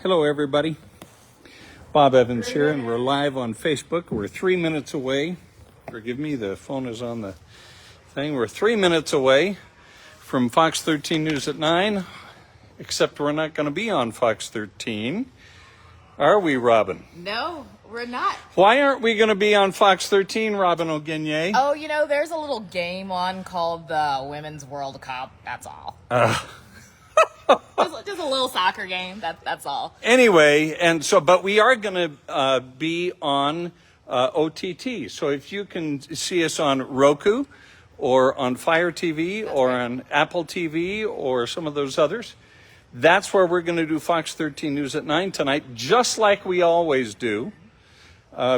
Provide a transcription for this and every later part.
Hello, everybody. Bob Evans here, and we're live on Facebook. We're 3 minutes away. Forgive me, the phone is on the thing. We're 3 minutes away from Fox 13 News at 9, except we're not going to be on Fox 13. Are we, Robin? No, we're not. Why aren't we going to be on Fox 13, Robin O'Guigne? Oh, you know, there's a little game on called the Women's World Cup. That's all. Just a little soccer game. That's all. Anyway, but we are going to be on OTT. So if you can see us on Roku or on Fire TV or on Apple TV or some of those others, that's where we're going to do Fox 13 News at 9 tonight, just like we always do,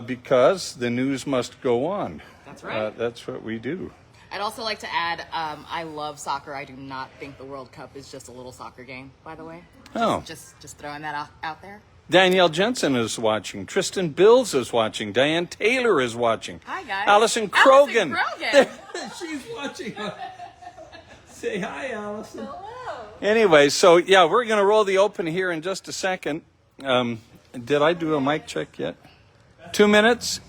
because the news must go on. That's right. That's what we do. I'd also like to add, I love soccer. I do not think the World Cup is just a little soccer game, by the way. Just throwing that out there. Danielle Jensen is watching. Tristan Bills is watching. Diane Taylor is watching. Hi, guys. Allison Krogan. She's watching. Say hi, Allison. Hello. Anyway, so yeah, we're going to roll the open here in just a second. Did I do a mic check yet? 2 minutes?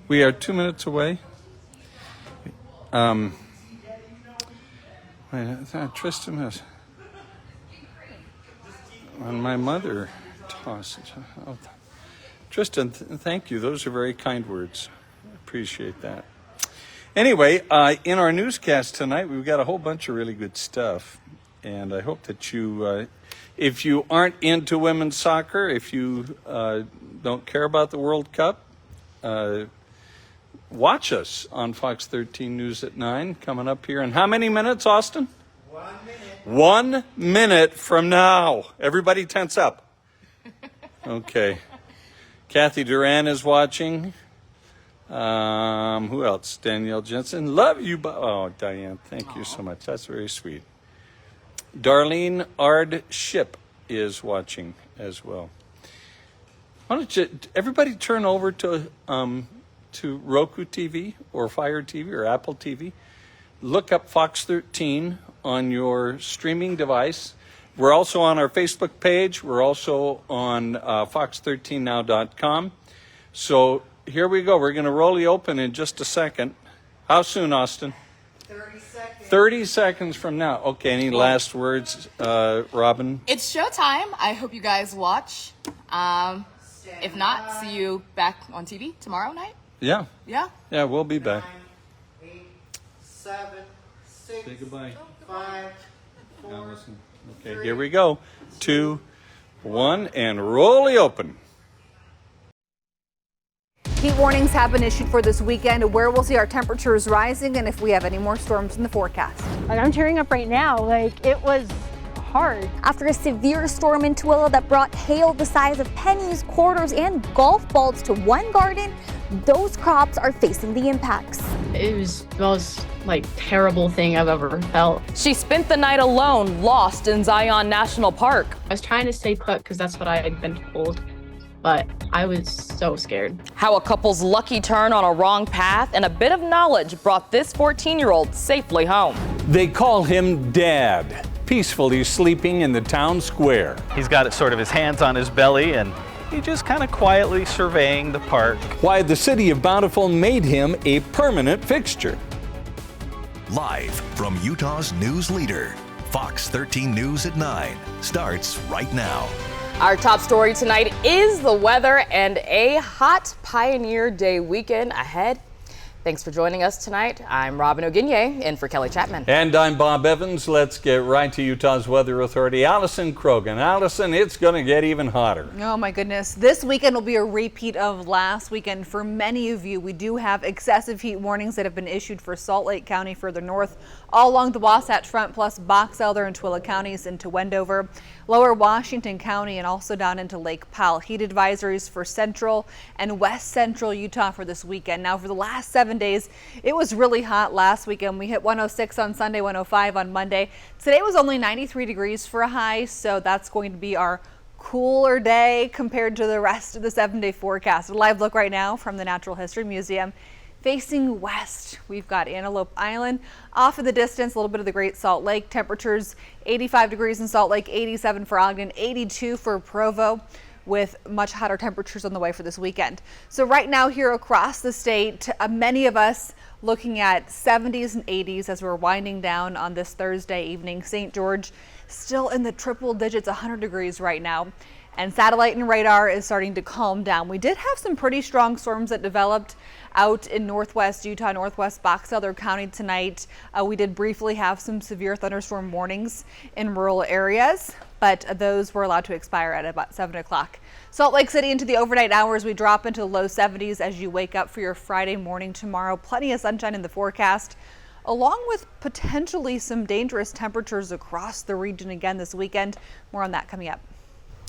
We are 2 minutes away. Tristan has... And my mother tosses. Oh, Tristan, thank you. Those are very kind words. I appreciate that. Anyway, in our newscast tonight, we've got a whole bunch of really good stuff. And I hope that you, if you aren't into women's soccer, if you don't care about the World Cup, watch us on Fox 13 News at 9, coming up here in how many minutes, Austin? 1 minute. 1 minute from now. Everybody tense up. Okay. Kathy Duran is watching. Who else? Danielle Jensen. Love you. Oh, Diane, thank you so much. That's very sweet. Darlene Ard Ship is watching as well. Why don't you, everybody turn over to Roku TV or Fire TV or Apple TV. Look up Fox 13 on your streaming device. We're also on our Facebook page. We're also on fox13now.com. So here we go. We're going to roll the open in just a second. How soon, Austin? 30 seconds. 30 seconds from now. Okay, any last words, Robin? It's showtime. I hope you guys watch. If not, see you back on TV tomorrow night. Yeah. Yeah? Yeah, we'll be back. 9, 8, 7, 6, Say goodbye. 5, 4, Allison. Okay, here we go. 2, 1, and roll the open. Heat warnings have been issued for this weekend, where we'll see our temperatures rising and if we have any more storms in the forecast. Like, I'm tearing up right now. Like, it was hard. After a severe storm in Tooele that brought hail the size of pennies, quarters, and golf balls to one garden, those crops are facing the impacts. It was the most terrible thing I've ever felt. She spent the night alone, lost in Zion National Park. I was trying to stay put because that's what I had been told, but I was so scared. How a couple's lucky turn on a wrong path and a bit of knowledge brought this 14-year-old safely home. They call him Dad, peacefully sleeping in the town square. He's got sort of his hands on his belly and he's just kind of quietly surveying the park. Why the city of Bountiful made him a permanent fixture. Live from Utah's news leader, Fox 13 News at 9 starts right now. Our top story tonight is the weather and a hot Pioneer Day weekend ahead. Thanks for joining us tonight. I'm Robin O'Guigne, in for Kelly Chapman. And I'm Bob Evans. Let's get right to Utah's Weather Authority, Allison Krogan. Allison, it's going to get even hotter. Oh my goodness. This weekend will be a repeat of last weekend for many of you. We do have excessive heat warnings that have been issued for Salt Lake County further north, all along the Wasatch Front, plus Box Elder and Tooele counties into Wendover, lower Washington County, and also down into Lake Powell. Heat advisories for central and west central Utah for this weekend. Now, for the last 7 days, it was really hot last weekend. We hit 106 on Sunday, 105 on Monday. Today was only 93 degrees for a high, so that's going to be our cooler day compared to the rest of the 7-day forecast. A live look right now from the Natural History Museum. Facing west, we've got Antelope Island. Off in the distance, a little bit of the Great Salt Lake. Temperatures 85 degrees in Salt Lake, 87 for Ogden, 82 for Provo, with much hotter temperatures on the way for this weekend. So right now here across the state, many of us looking at 70s and 80s as we're winding down on this Thursday evening. St. George still in the triple digits, 100 degrees right now. And satellite and radar is starting to calm down. We did have some pretty strong storms that developed out in northwest Utah, northwest Box Elder County tonight. We did briefly have some severe thunderstorm warnings in rural areas, but those were allowed to expire at about 7 o'clock. Salt Lake City into the overnight hours, we drop into the low 70s as you wake up for your Friday morning tomorrow. Plenty of sunshine in the forecast, along with potentially some dangerous temperatures across the region again this weekend. More on that coming up.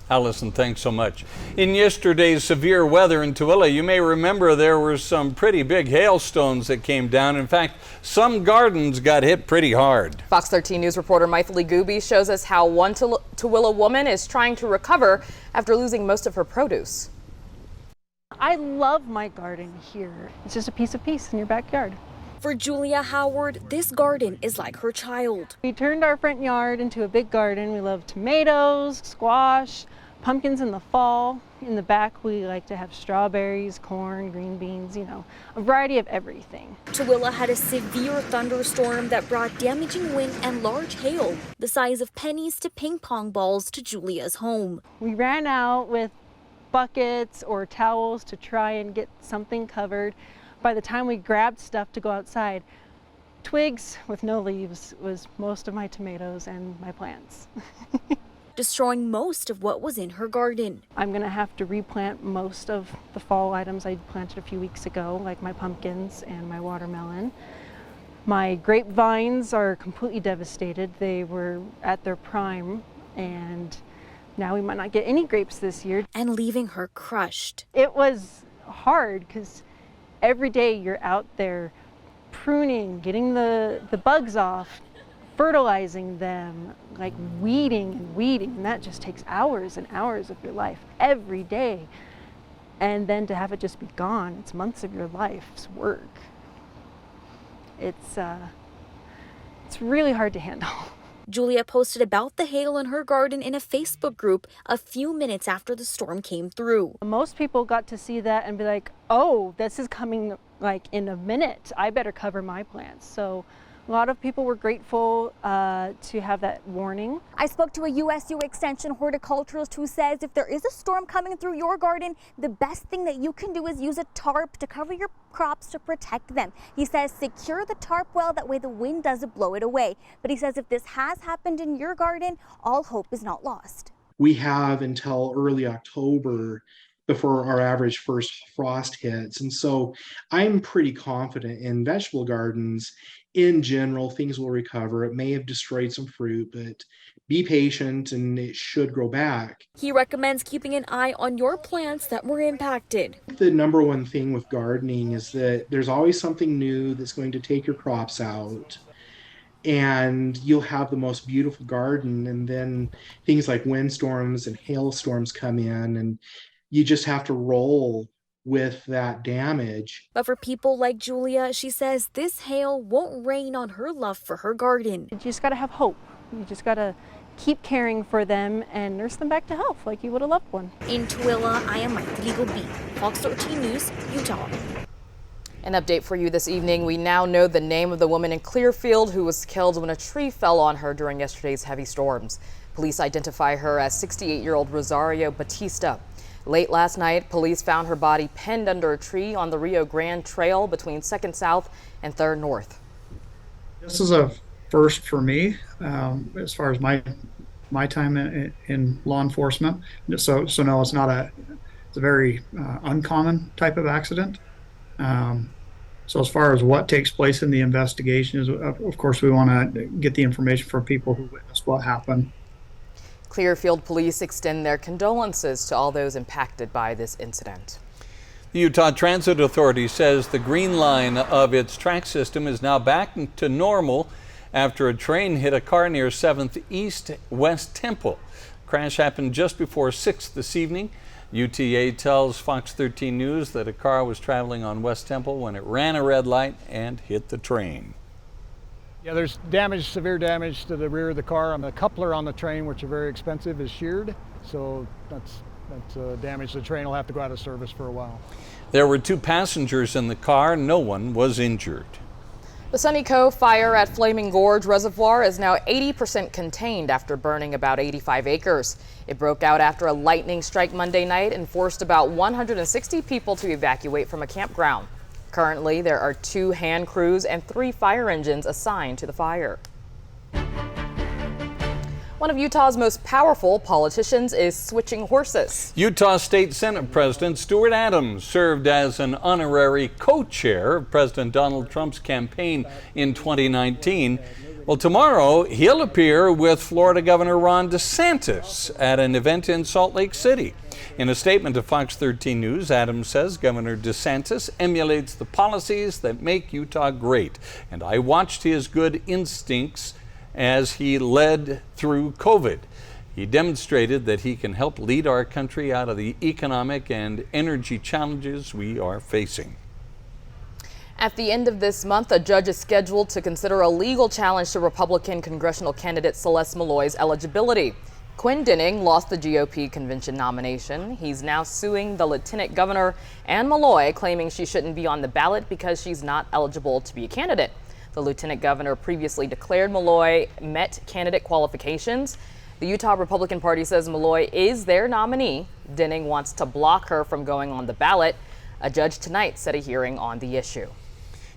Allison, thanks so much. In yesterday's severe weather in Tooele, you may remember there were some pretty big hailstones that came down. In fact, some gardens got hit pretty hard. Fox 13 News reporter Maithili Gooby shows us how one Tooele woman is trying to recover after losing most of her produce. I love my garden here. It's just a piece of peace in your backyard. For Julia Howard, this garden is like her child. We turned our front yard into a big garden. We love tomatoes, squash, pumpkins in the fall. In the back, we like to have strawberries, corn, green beans, a variety of everything. Tooele had a severe thunderstorm that brought damaging wind and large hail, the size of pennies to ping pong balls, to Julia's home. We ran out with buckets or towels to try and get something covered. By the time we grabbed stuff to go outside, twigs with no leaves was most of my tomatoes and my plants. Destroying most of what was in her garden. I'm gonna have to replant most of the fall items I planted a few weeks ago, like my pumpkins and my watermelon. My grapevines are completely devastated. They were at their prime, and now we might not get any grapes this year. And leaving her crushed. It was hard because every day you're out there pruning, getting the bugs off, fertilizing them, like weeding, and that just takes hours and hours of your life every day. And then to have it just be gone, it's months of your life's work. It's really hard to handle. Julia posted about the hail in her garden in a Facebook group a few minutes after the storm came through. Most people got to see that and be like, oh, this is coming like in a minute. I better cover my plants. So a lot of people were grateful to have that warning. I spoke to a USU Extension horticulturist who says if there is a storm coming through your garden, the best thing that you can do is use a tarp to cover your crops to protect them. He says secure the tarp well, that way the wind doesn't blow it away. But he says if this has happened in your garden, all hope is not lost. We have until early October before our average first frost hits. And so I'm pretty confident in vegetable gardens. In general, things will recover. It may have destroyed some fruit, but be patient and it should grow back. He recommends keeping an eye on your plants that were impacted. The number one thing with gardening is that there's always something new that's going to take your crops out. And you'll have the most beautiful garden, and then things like windstorms and hailstorms come in, and you just have to roll with that damage. But for people like Julia, she says this hail won't rain on her love for her garden. You just gotta have hope. You just gotta keep caring for them and nurse them back to health like you would a loved one. In Tooele, I am Maithili Gooby, Fox 13 News, Utah. An update for you this evening. We now know the name of the woman in Clearfield who was killed when a tree fell on her during yesterday's heavy storms. Police identify her as 68-year-old Rosario Batista. Late last night, police found her body pinned under a tree on the Rio Grande Trail between 2nd South and 3rd North. This is a first for me as far as my time in law enforcement. So no, it's a very uncommon type of accident. So as far as what takes place in the investigation is, of course, we want to get the information from people who witnessed what happened. Clearfield police extend their condolences to all those impacted by this incident. The Utah Transit Authority says the green line of its track system is now back to normal after a train hit a car near 7th East West Temple. Crash happened just before 6 this evening. UTA tells Fox 13 News that a car was traveling on West Temple when it ran a red light and hit the train. Yeah, there's damage, severe damage to the rear of the car. The coupler on the train, which are very expensive, is sheared. So that's damage. The train will have to go out of service for a while. There were 2 passengers in the car. No one was injured. The Sunny Cove fire at Flaming Gorge Reservoir is now 80% contained after burning about 85 acres. It broke out after a lightning strike Monday night and forced about 160 people to evacuate from a campground. Currently, there are 2 hand crews and 3 fire engines assigned to the fire. One of Utah's most powerful politicians is switching horses. Utah State Senate President Stuart Adams served as an honorary co-chair of President Donald Trump's campaign in 2019. Well, tomorrow he'll appear with Florida Governor Ron DeSantis at an event in Salt Lake City. In a statement to Fox 13 News, Adams says Governor DeSantis emulates the policies that make Utah great, and I watched his good instincts as he led through COVID. He demonstrated that he can help lead our country out of the economic and energy challenges we are facing. At the end of this month, a judge is scheduled to consider a legal challenge to Republican congressional candidate Celeste Malloy's eligibility. Quinn Denning lost the GOP convention nomination. He's now suing the lieutenant governor and Malloy, claiming she shouldn't be on the ballot because she's not eligible to be a candidate. The lieutenant governor previously declared Malloy met candidate qualifications. The Utah Republican Party says Malloy is their nominee. Denning wants to block her from going on the ballot. A judge tonight set a hearing on the issue.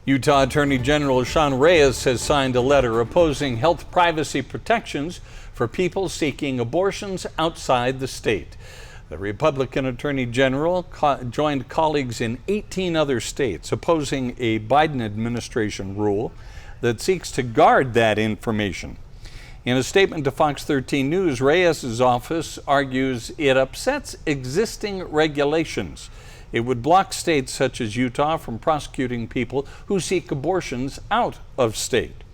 Utah Attorney General Sean Reyes has signed a letter opposing health privacy protections for people seeking abortions outside the state. The Republican Attorney General joined colleagues in 18 other states opposing a Biden administration rule that seeks to guard that information. In a statement to Fox 13 News, Reyes' office argues it upsets existing regulations. It would block states such as Utah from prosecuting people who seek abortions out of state.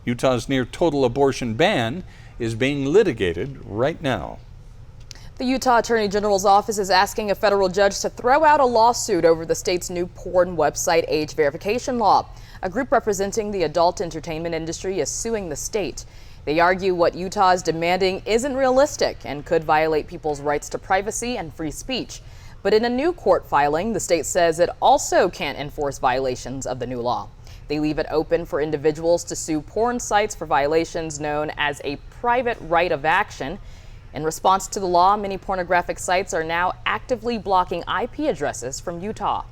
Utah's near total abortion ban is being litigated right now. The Utah Attorney General's office is asking a federal judge to throw out a lawsuit over the state's new porn website age verification law. A group representing the adult entertainment industry is suing the state. They argue what Utah is demanding isn't realistic and could violate people's rights to privacy and free speech. But in a new court filing, the state says it also can't enforce violations of the new law. They leave it open for individuals to sue porn sites for violations known as a private right of action. In response to the law, many pornographic sites are now actively blocking IP addresses from Utah.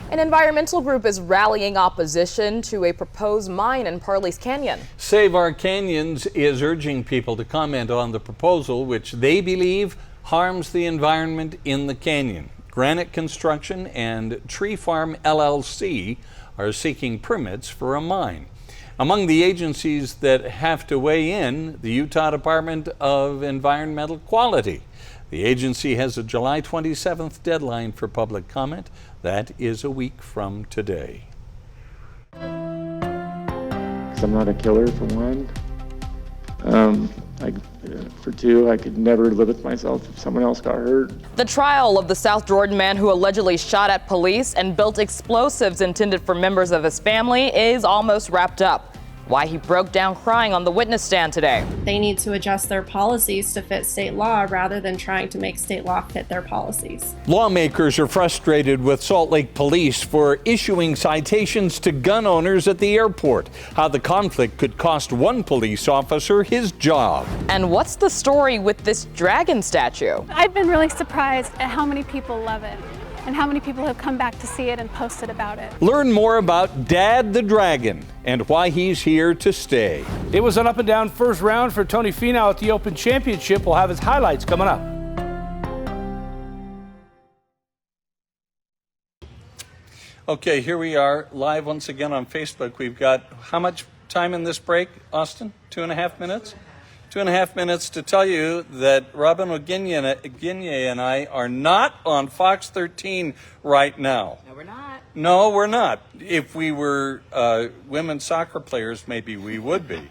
An environmental group is rallying opposition to a proposed mine in Parley's Canyon. Save Our Canyons is urging people to comment on the proposal, which they believe harms the environment in the canyon. Granite Construction and Tree Farm LLC are seeking permits for a mine. Among the agencies that have to weigh in, the Utah Department of Environmental Quality. The agency has a July 27th deadline for public comment. That is a week from today. I'm not a killer, for one. For two, I could never live with myself if someone else got hurt. The trial of the South Jordan man who allegedly shot at police and built explosives intended for members of his family is almost wrapped up. Why he broke down crying on the witness stand today. They need to adjust their policies to fit state law rather than trying to make state law fit their policies. Lawmakers are frustrated with Salt Lake Police for issuing citations to gun owners at the airport. How the conflict could cost one police officer his job. And what's the story with this dragon statue? I've been really surprised at how many people love it and how many people have come back to see it and posted about it. Learn more about Dad the Dragon and why he's here to stay. It was an up and down first round for Tony Finau at the Open Championship. We'll have his highlights coming up. Okay, here we are live once again on Facebook. We've got how much time in this break, Austin? 2.5 minutes? 2.5 minutes to tell you that Robin Oginye and I are not on Fox 13 right now. No, we're not. No, we're not. If we were women's soccer players, maybe we would be.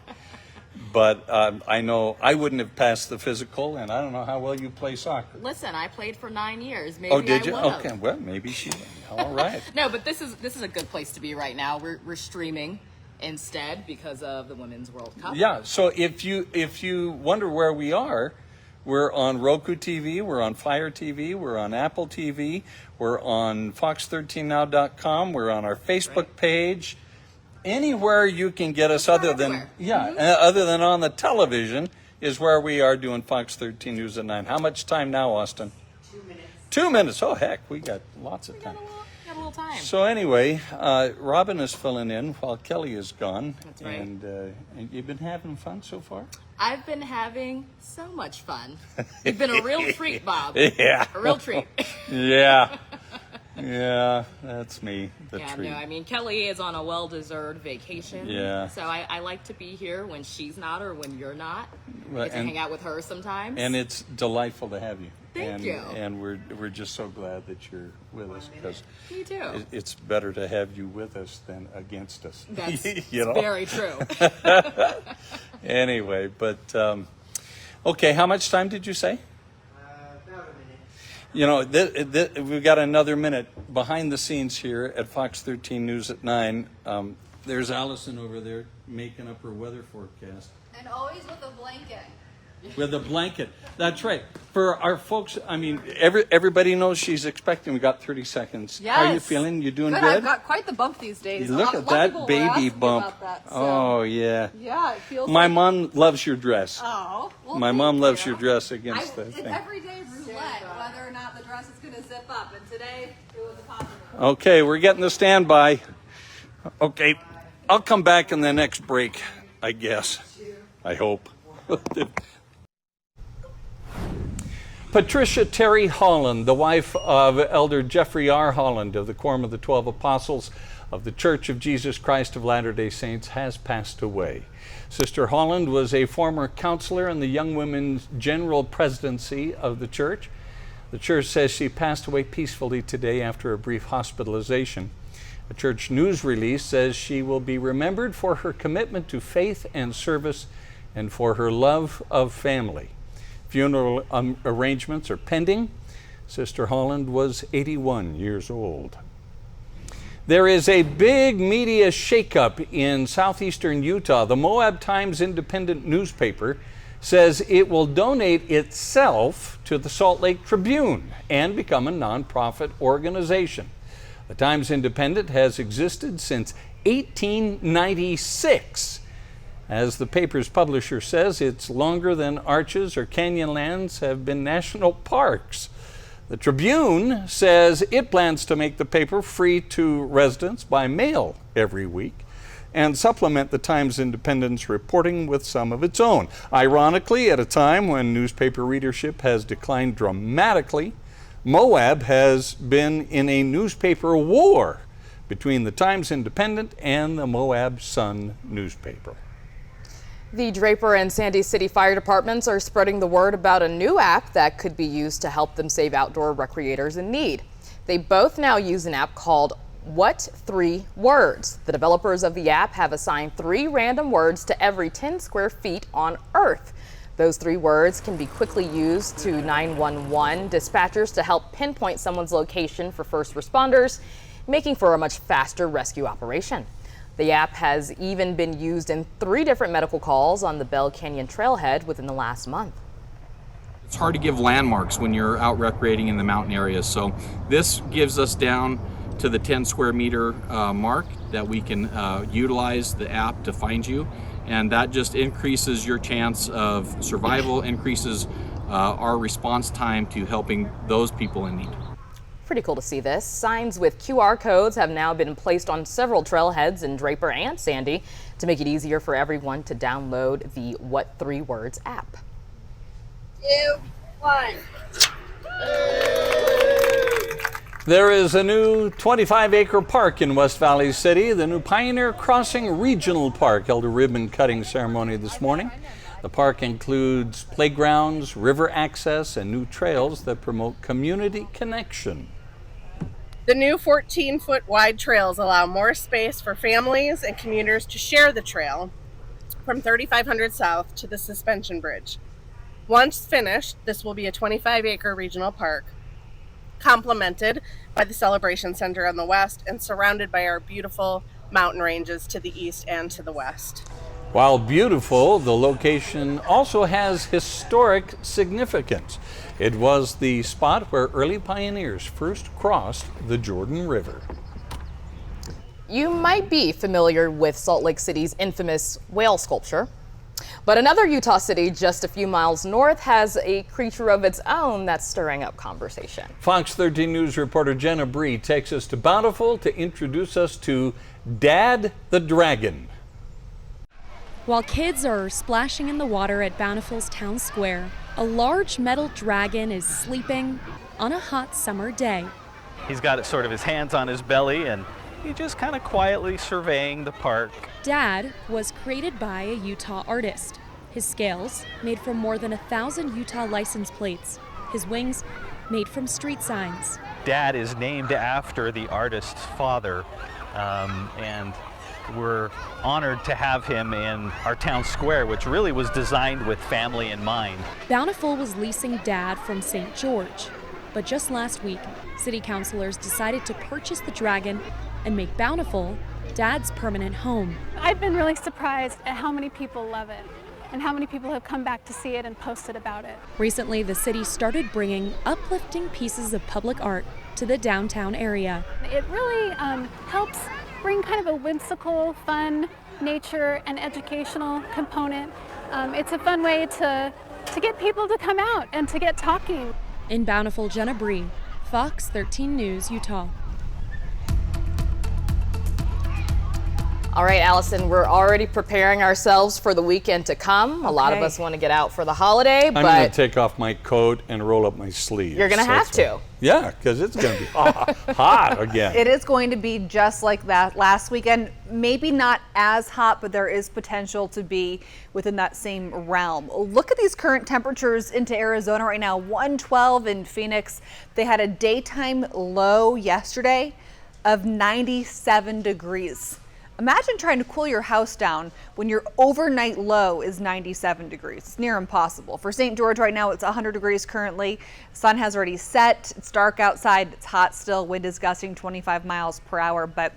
but I know I wouldn't have passed the physical, and I don't know how well you play soccer. Listen, I played for 9 years. Maybe Oh, did I you? would've. Okay, well, maybe she. All right. No, but this is a good place to be right now. We're streaming instead because of the Women's World Cup. Yeah. So if you wonder where we are, we're on Roku TV, we're on Fire TV, we're on Apple TV, we're on Fox13now.com, we're on our Facebook page. Anywhere you can get us other than other than on the television is where we are doing Fox 13 News at 9. How much time now, Austin? 2 minutes. 2 minutes. Oh, heck, we got lots of time. Got a little time. So anyway, Robin is filling in while Kelly is gone. That's right. And you've been having fun so far? I've been having so much fun. You've been a real treat, Bob. Yeah. A real treat. Yeah. Yeah, that's me, the treat. No, I mean, Kelly is on a well-deserved vacation. Yeah. So I like to be here when she's not or when you're not. Well, I get to hang out with her sometimes. And it's delightful to have you. Thank you. And we're just so glad that you're with us, because Me too. it's better to have you with us than against us. That's You know? very true. Anyway, but okay, how much time did you say? About a minute. You know, we've got another minute behind the scenes here at Fox 13 News at 9. There's Allison over there making up her weather forecast. And always with a blanket. With a blanket. That's right. For our folks, I mean, everybody knows she's expecting. We got 30 seconds. Yes. How are you feeling? You doing good? I've got quite the bump these days. You look at that baby bump. Oh, yeah. Yeah, it feels My like... mom loves your dress. Oh. Well, My thank mom loves you. your dress against the It's thing. everyday roulette whether or not the dress is going to zip up. And today, it was a positive. Okay, we're getting the standby. Okay, I'll come back in the next break, I guess. I hope. Patricia Terry Holland, the wife of Elder Jeffrey R. Holland of the Quorum of the 12 Apostles of the Church of Jesus Christ of Latter-day Saints, has passed away. Sister Holland was a former counselor in the Young Women's General Presidency of the church. The church says she passed away peacefully today after a brief hospitalization. A church news release says she will be remembered for her commitment to faith and service and for her love of family. Funeral arrangements are pending. Sister Holland was 81 years old. There is a big media shakeup in southeastern Utah. The Moab Times Independent newspaper says it will donate itself to the Salt Lake Tribune and become a nonprofit organization. The Times Independent has existed since 1896. As the paper's publisher says, it's longer than Arches or Canyonlands have been national parks. The Tribune says it plans to make the paper free to residents by mail every week and supplement the Times Independent's reporting with some of its own. Ironically, at a time when newspaper readership has declined dramatically, Moab has been in a newspaper war between the Times Independent and the Moab Sun newspaper. The Draper and Sandy City Fire Departments are spreading the word about a new app that could be used to help them save outdoor recreators in need. They both now use an app called What 3 Words. The developers of the app have assigned 3 random words to every 10 square feet on Earth. Those 3 words can be quickly used to 911 dispatchers to help pinpoint someone's location for first responders, making for a much faster rescue operation. The app has even been used in 3 different medical calls on the Bell Canyon Trailhead within the last month. It's hard to give landmarks when you're out recreating in the mountain areas, so this gives us down to the 10 square meter mark that we can utilize the app to find you, and that just increases your chance of survival, increases our response time to helping those people in need. Pretty cool to see this. Signs with QR codes have now been placed on several trailheads in Draper and Sandy to make it easier for everyone to download the What 3 Words app. 2, 1. There is a new 25-acre park in West Valley City. The new Pioneer Crossing Regional Park held a ribbon-cutting ceremony this morning. The park includes playgrounds, river access, and new trails that promote community connection. The new 14-foot wide trails allow more space for families and commuters to share the trail. from 3500 South to the Suspension Bridge. Once finished, this will be a 25-acre regional park, complemented by the Celebration Center on the west and surrounded by our beautiful mountain ranges to the east and to the west. While beautiful, the location also has historic significance. It was the spot where early pioneers first crossed the Jordan River. You might be familiar with Salt Lake City's infamous whale sculpture, but another Utah city just a few miles north has a creature of its own that's stirring up conversation. Fox 13 News reporter Jenna Bree takes us to Bountiful to introduce us to Dad the Dragon. While kids are splashing in the water at Bountiful's town square, a large metal dragon is sleeping on a hot summer day. He's got sort of his hands on his belly and he's just kind of quietly surveying the park. Dad was created by a Utah artist. His scales made from more than 1,000 Utah license plates. His wings made from street signs. Dad is named after the artist's father, and we're honored to have him in our town square, which really was designed with family in mind. Bountiful was leasing Dad from St. George, but just last week, city councilors decided to purchase the dragon and make Bountiful Dad's permanent home. I've been really surprised at how many people love it and how many people have come back to see it and posted about it. Recently, the city started bringing uplifting pieces of public art to the downtown area. It really helps bring kind of a whimsical, fun, nature and educational component. It's a fun way to get people to come out and to get talking. In Bountiful, Jenna Bree, Fox 13 News, Utah. All right, Allison, we're already preparing ourselves for the weekend to come. A lot of Okay. us want to get out for the holiday, I'm going to but take off my coat and roll up my sleeves. you're going to have to. Yeah, because it's going to be hot again. It is going to be just like that last weekend. Maybe not as hot, but there is potential to be within that same realm. Look at these current temperatures into Arizona right now. 112 in Phoenix. They had a daytime low yesterday of 97 degrees. Imagine trying to cool your house down when your overnight low is 97 degrees. It's near impossible. For St. George right now, it's 100 degrees currently. Sun has already set. It's dark outside. It's hot still. Wind is gusting 25 miles per hour. But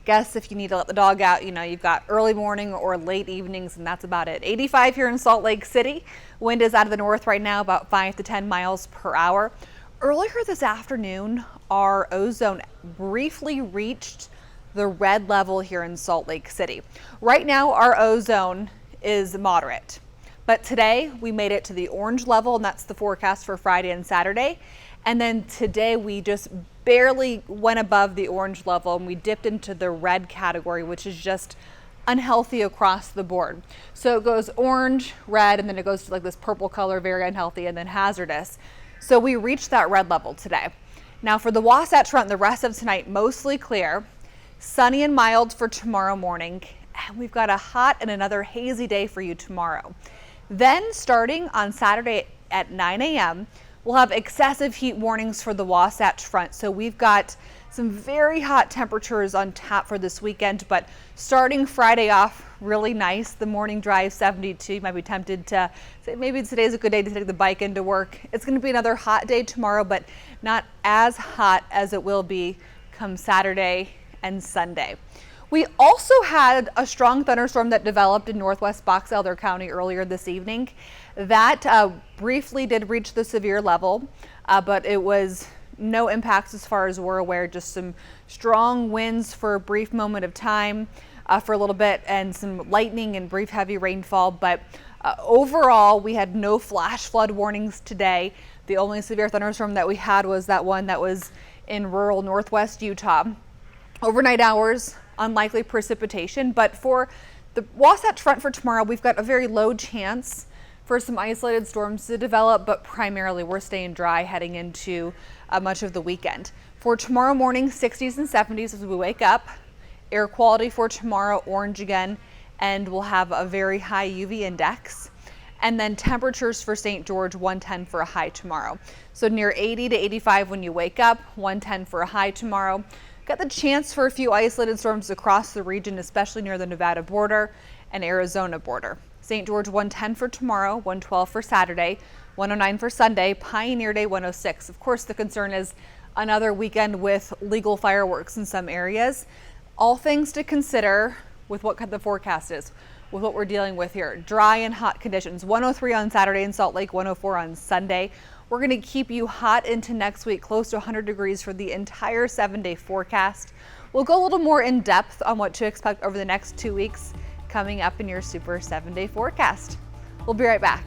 guess if you need to let the dog out, you've got early morning or late evenings, and that's about it. 85 here in Salt Lake City. Wind is out of the north right now, about 5 to 10 miles per hour. Earlier this afternoon, our ozone briefly reached the red level here in Salt Lake City. Right now, our ozone is moderate, but today we made it to the orange level, and that's the forecast for Friday and Saturday. And then today we just barely went above the orange level and we dipped into the red category, which is just unhealthy across the board. So it goes orange, red, and then it goes to like this purple color, very unhealthy, and then hazardous. So we reached that red level today. Now for the Wasatch Front, the rest of tonight, mostly clear. Sunny and mild for tomorrow morning, and we've got a hot and another hazy day for you tomorrow. Then starting on Saturday at 9 a.m., we'll have excessive heat warnings for the Wasatch Front. So we've got some very hot temperatures on tap for this weekend, but starting Friday off really nice. The morning drive 72. You might be tempted to say maybe today's a good day to take the bike into work. It's going to be another hot day tomorrow, but not as hot as it will be come Saturday and Sunday. We also had a strong thunderstorm that developed in northwest Box Elder County earlier this evening. That briefly did reach the severe level, but it was no impacts as far as we're aware, just some strong winds for a brief moment of time for a little bit and some lightning and brief heavy rainfall. But overall, we had no flash flood warnings today. The only severe thunderstorm that we had was that one that was in rural northwest Utah. Overnight hours, unlikely precipitation, but for the Wasatch Front for tomorrow, we've got a very low chance for some isolated storms to develop, but primarily we're staying dry heading into much of the weekend. For tomorrow morning, 60s and 70s as we wake up. Air quality for tomorrow, orange again, and we'll have a very high UV index. And then temperatures for St. George, 110 for a high tomorrow. So near 80 to 85 when you wake up, 110 for a high tomorrow. Got the chance for a few isolated storms across the region, especially near the Nevada border. and Arizona border. St. George 110 for tomorrow, 112 for Saturday, 109 for Sunday, Pioneer Day 106. Of course, the concern is another weekend with legal fireworks in some areas. All things to consider with what the forecast is, with what we're dealing with here. Dry and hot conditions, 103 on Saturday in Salt Lake, 104 on Sunday. We're going to keep you hot into next week, close to 100 degrees for the entire 7-day forecast. We'll go a little more in depth on what to expect over the next 2 weeks coming up in your Super 7-day forecast. We'll be right back.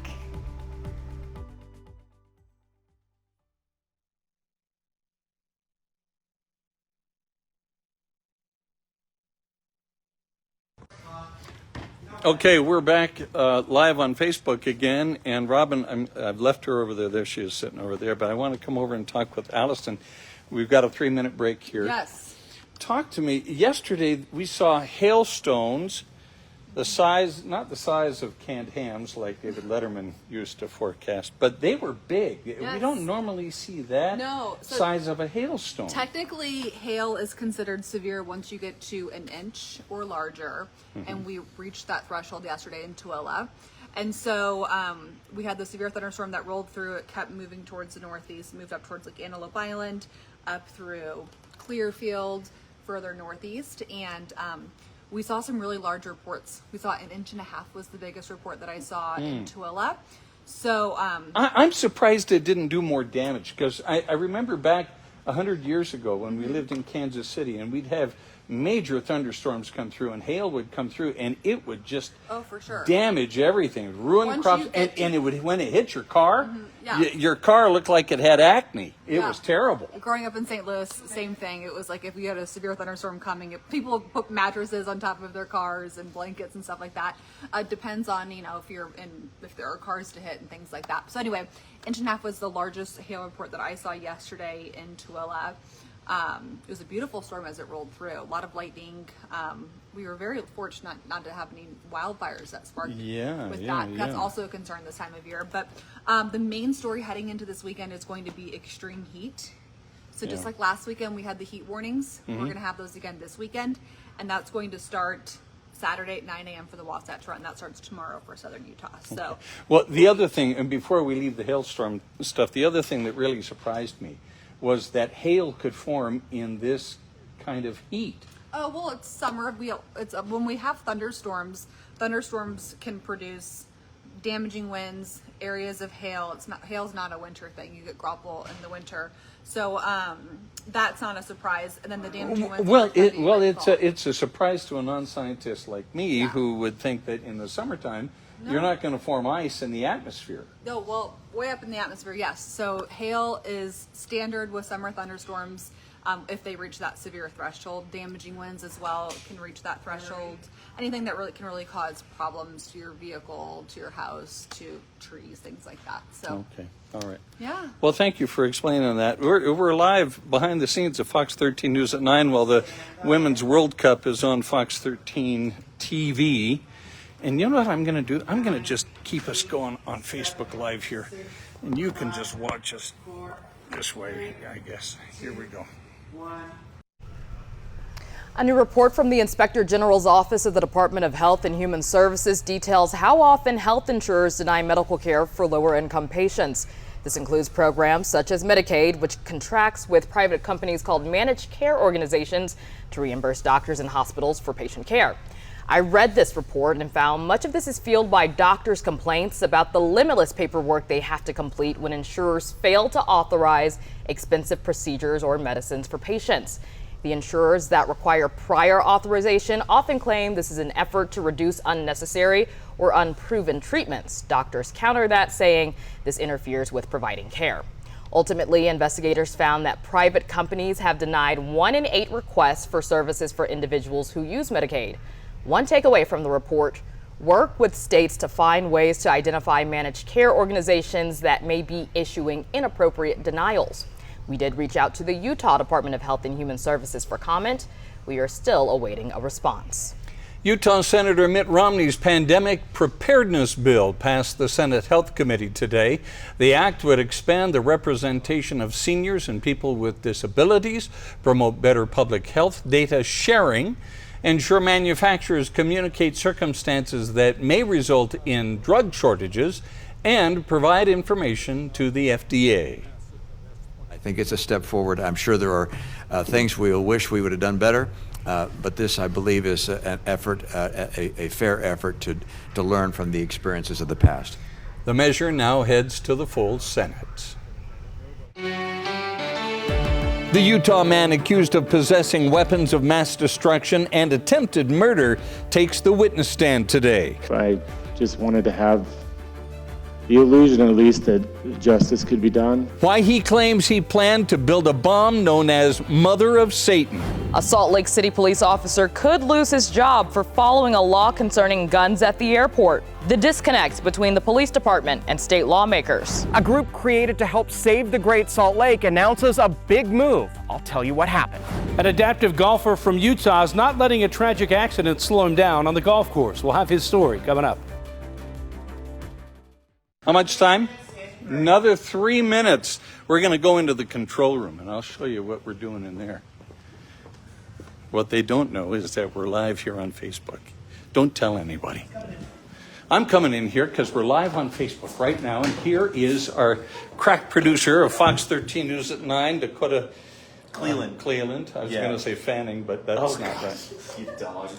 Okay, we're back live on Facebook again, and Robin, I've left her over there. There she is, sitting over there, but I want to come over and talk with Allison. We've got a 3-minute break here. Yes. Talk to me. Yesterday, we saw hailstones, the size, not the size of canned hams like David Letterman used to forecast, but they were big. Yes. We don't normally see that size of a hailstone. Technically, hail is considered severe once you get to an inch or larger, and we reached that threshold yesterday in Tooele. And so we had the severe thunderstorm that rolled through. It kept moving towards the northeast, moved up towards like Antelope Island, up through Clearfield, further northeast, and we saw some really large reports. We saw 1.5 inches was the biggest report that I saw in Tooele. So I'm surprised it didn't do more damage, because I remember back 100 years ago when we lived in Kansas City, and we'd have major thunderstorms come through, and hail would come through, and it would just for sure damage everything, ruin crops, and it would, when it hit your car, your car looked like it had acne. It was terrible. Growing up in St. Louis, same thing. It was like if we had a severe thunderstorm coming, people put mattresses on top of their cars and blankets and stuff like that. Depends on, if there are cars to hit and things like that. So anyway, 1.5 inches was the largest hail report that I saw yesterday in Tooele. It was a beautiful storm as it rolled through. A lot of lightning. We were very fortunate not to have any wildfires that sparked with that. That's also a concern this time of year. But the main story heading into this weekend is going to be extreme heat. So just like last weekend, we had the heat warnings. We're going to have those again this weekend. And that's going to start Saturday at 9 a.m. for the Wasatch Run. That starts tomorrow for southern Utah. So, well, the other thing, and before we leave the hailstorm stuff, the other thing that really surprised me was that hail could form in this kind of heat. Oh, well, it's summer. When we have thunderstorms can produce damaging winds, areas of hail. Hail's not a winter thing. You get graupel in the winter. So that's not a surprise. And then the damaging winds. It's a surprise to a non-scientist like me who would think that in the summertime you're not going to form ice in the atmosphere. No, well, way up in the atmosphere, yes. So hail is standard with summer thunderstorms. If they reach that severe threshold, damaging winds as well can reach that threshold. Anything that can really cause problems to your vehicle, to your house, to trees, things like that. So okay, all right. Yeah. Well, thank you for explaining that. We're live behind the scenes of Fox 13 News at 9 while the Women's World Cup is on Fox 13 TV. And you know what I'm going to do? I'm going to just keep us going on Facebook Live here, and you can just watch us this way, I guess. Here we go. A new report from the Inspector General's Office of the Department of Health and Human Services details how often health insurers deny medical care for lower-income patients. This includes programs such as Medicaid, which contracts with private companies called managed care organizations to reimburse doctors and hospitals for patient care. I read this report and found much of this is fueled by doctors' complaints about the limitless paperwork they have to complete when insurers fail to authorize expensive procedures or medicines for patients. The insurers that require prior authorization often claim this is an effort to reduce unnecessary or unproven treatments. Doctors counter that, saying this interferes with providing care. Ultimately, investigators found that private companies have denied 1 in 8 requests for services for individuals who use Medicaid. One takeaway from the report: work with states to find ways to identify managed care organizations that may be issuing inappropriate denials. We did reach out to the Utah Department of Health and Human Services for comment. We are still awaiting a response. Utah Senator Mitt Romney's pandemic preparedness bill passed the Senate Health Committee today. The act would expand the representation of seniors and people with disabilities, promote better public health data sharing, ensure manufacturers communicate circumstances that may result in drug shortages, and provide information to the FDA. I think it's a step forward. I'm sure there are things we will wish we would have done better, but this, I believe, is an effort, a fair effort to learn from the experiences of the past. The measure now heads to the full Senate. The Utah man accused of possessing weapons of mass destruction and attempted murder takes the witness stand today. I just wanted to have the illusion, at least, that justice could be done. Why he claims he planned to build a bomb known as Mother of Satan. A Salt Lake City police officer could lose his job for following a law concerning guns at the airport. The disconnect between the police department and state lawmakers. A group created to help save the Great Salt Lake announces a big move. I'll tell you what happened. An adaptive golfer from Utah is not letting a tragic accident slow him down on the golf course. We'll have his story coming up. How much time? Another 3 minutes. We're going to go into the control room, and I'll show you what we're doing in there. What they don't know is that we're live here on Facebook. Don't tell anybody. I'm coming in here because we're live on Facebook right now, and here is our crack producer of Fox 13 News at 9, Dakota Cleland. I was going to say Fanning, but that's not right. You dog.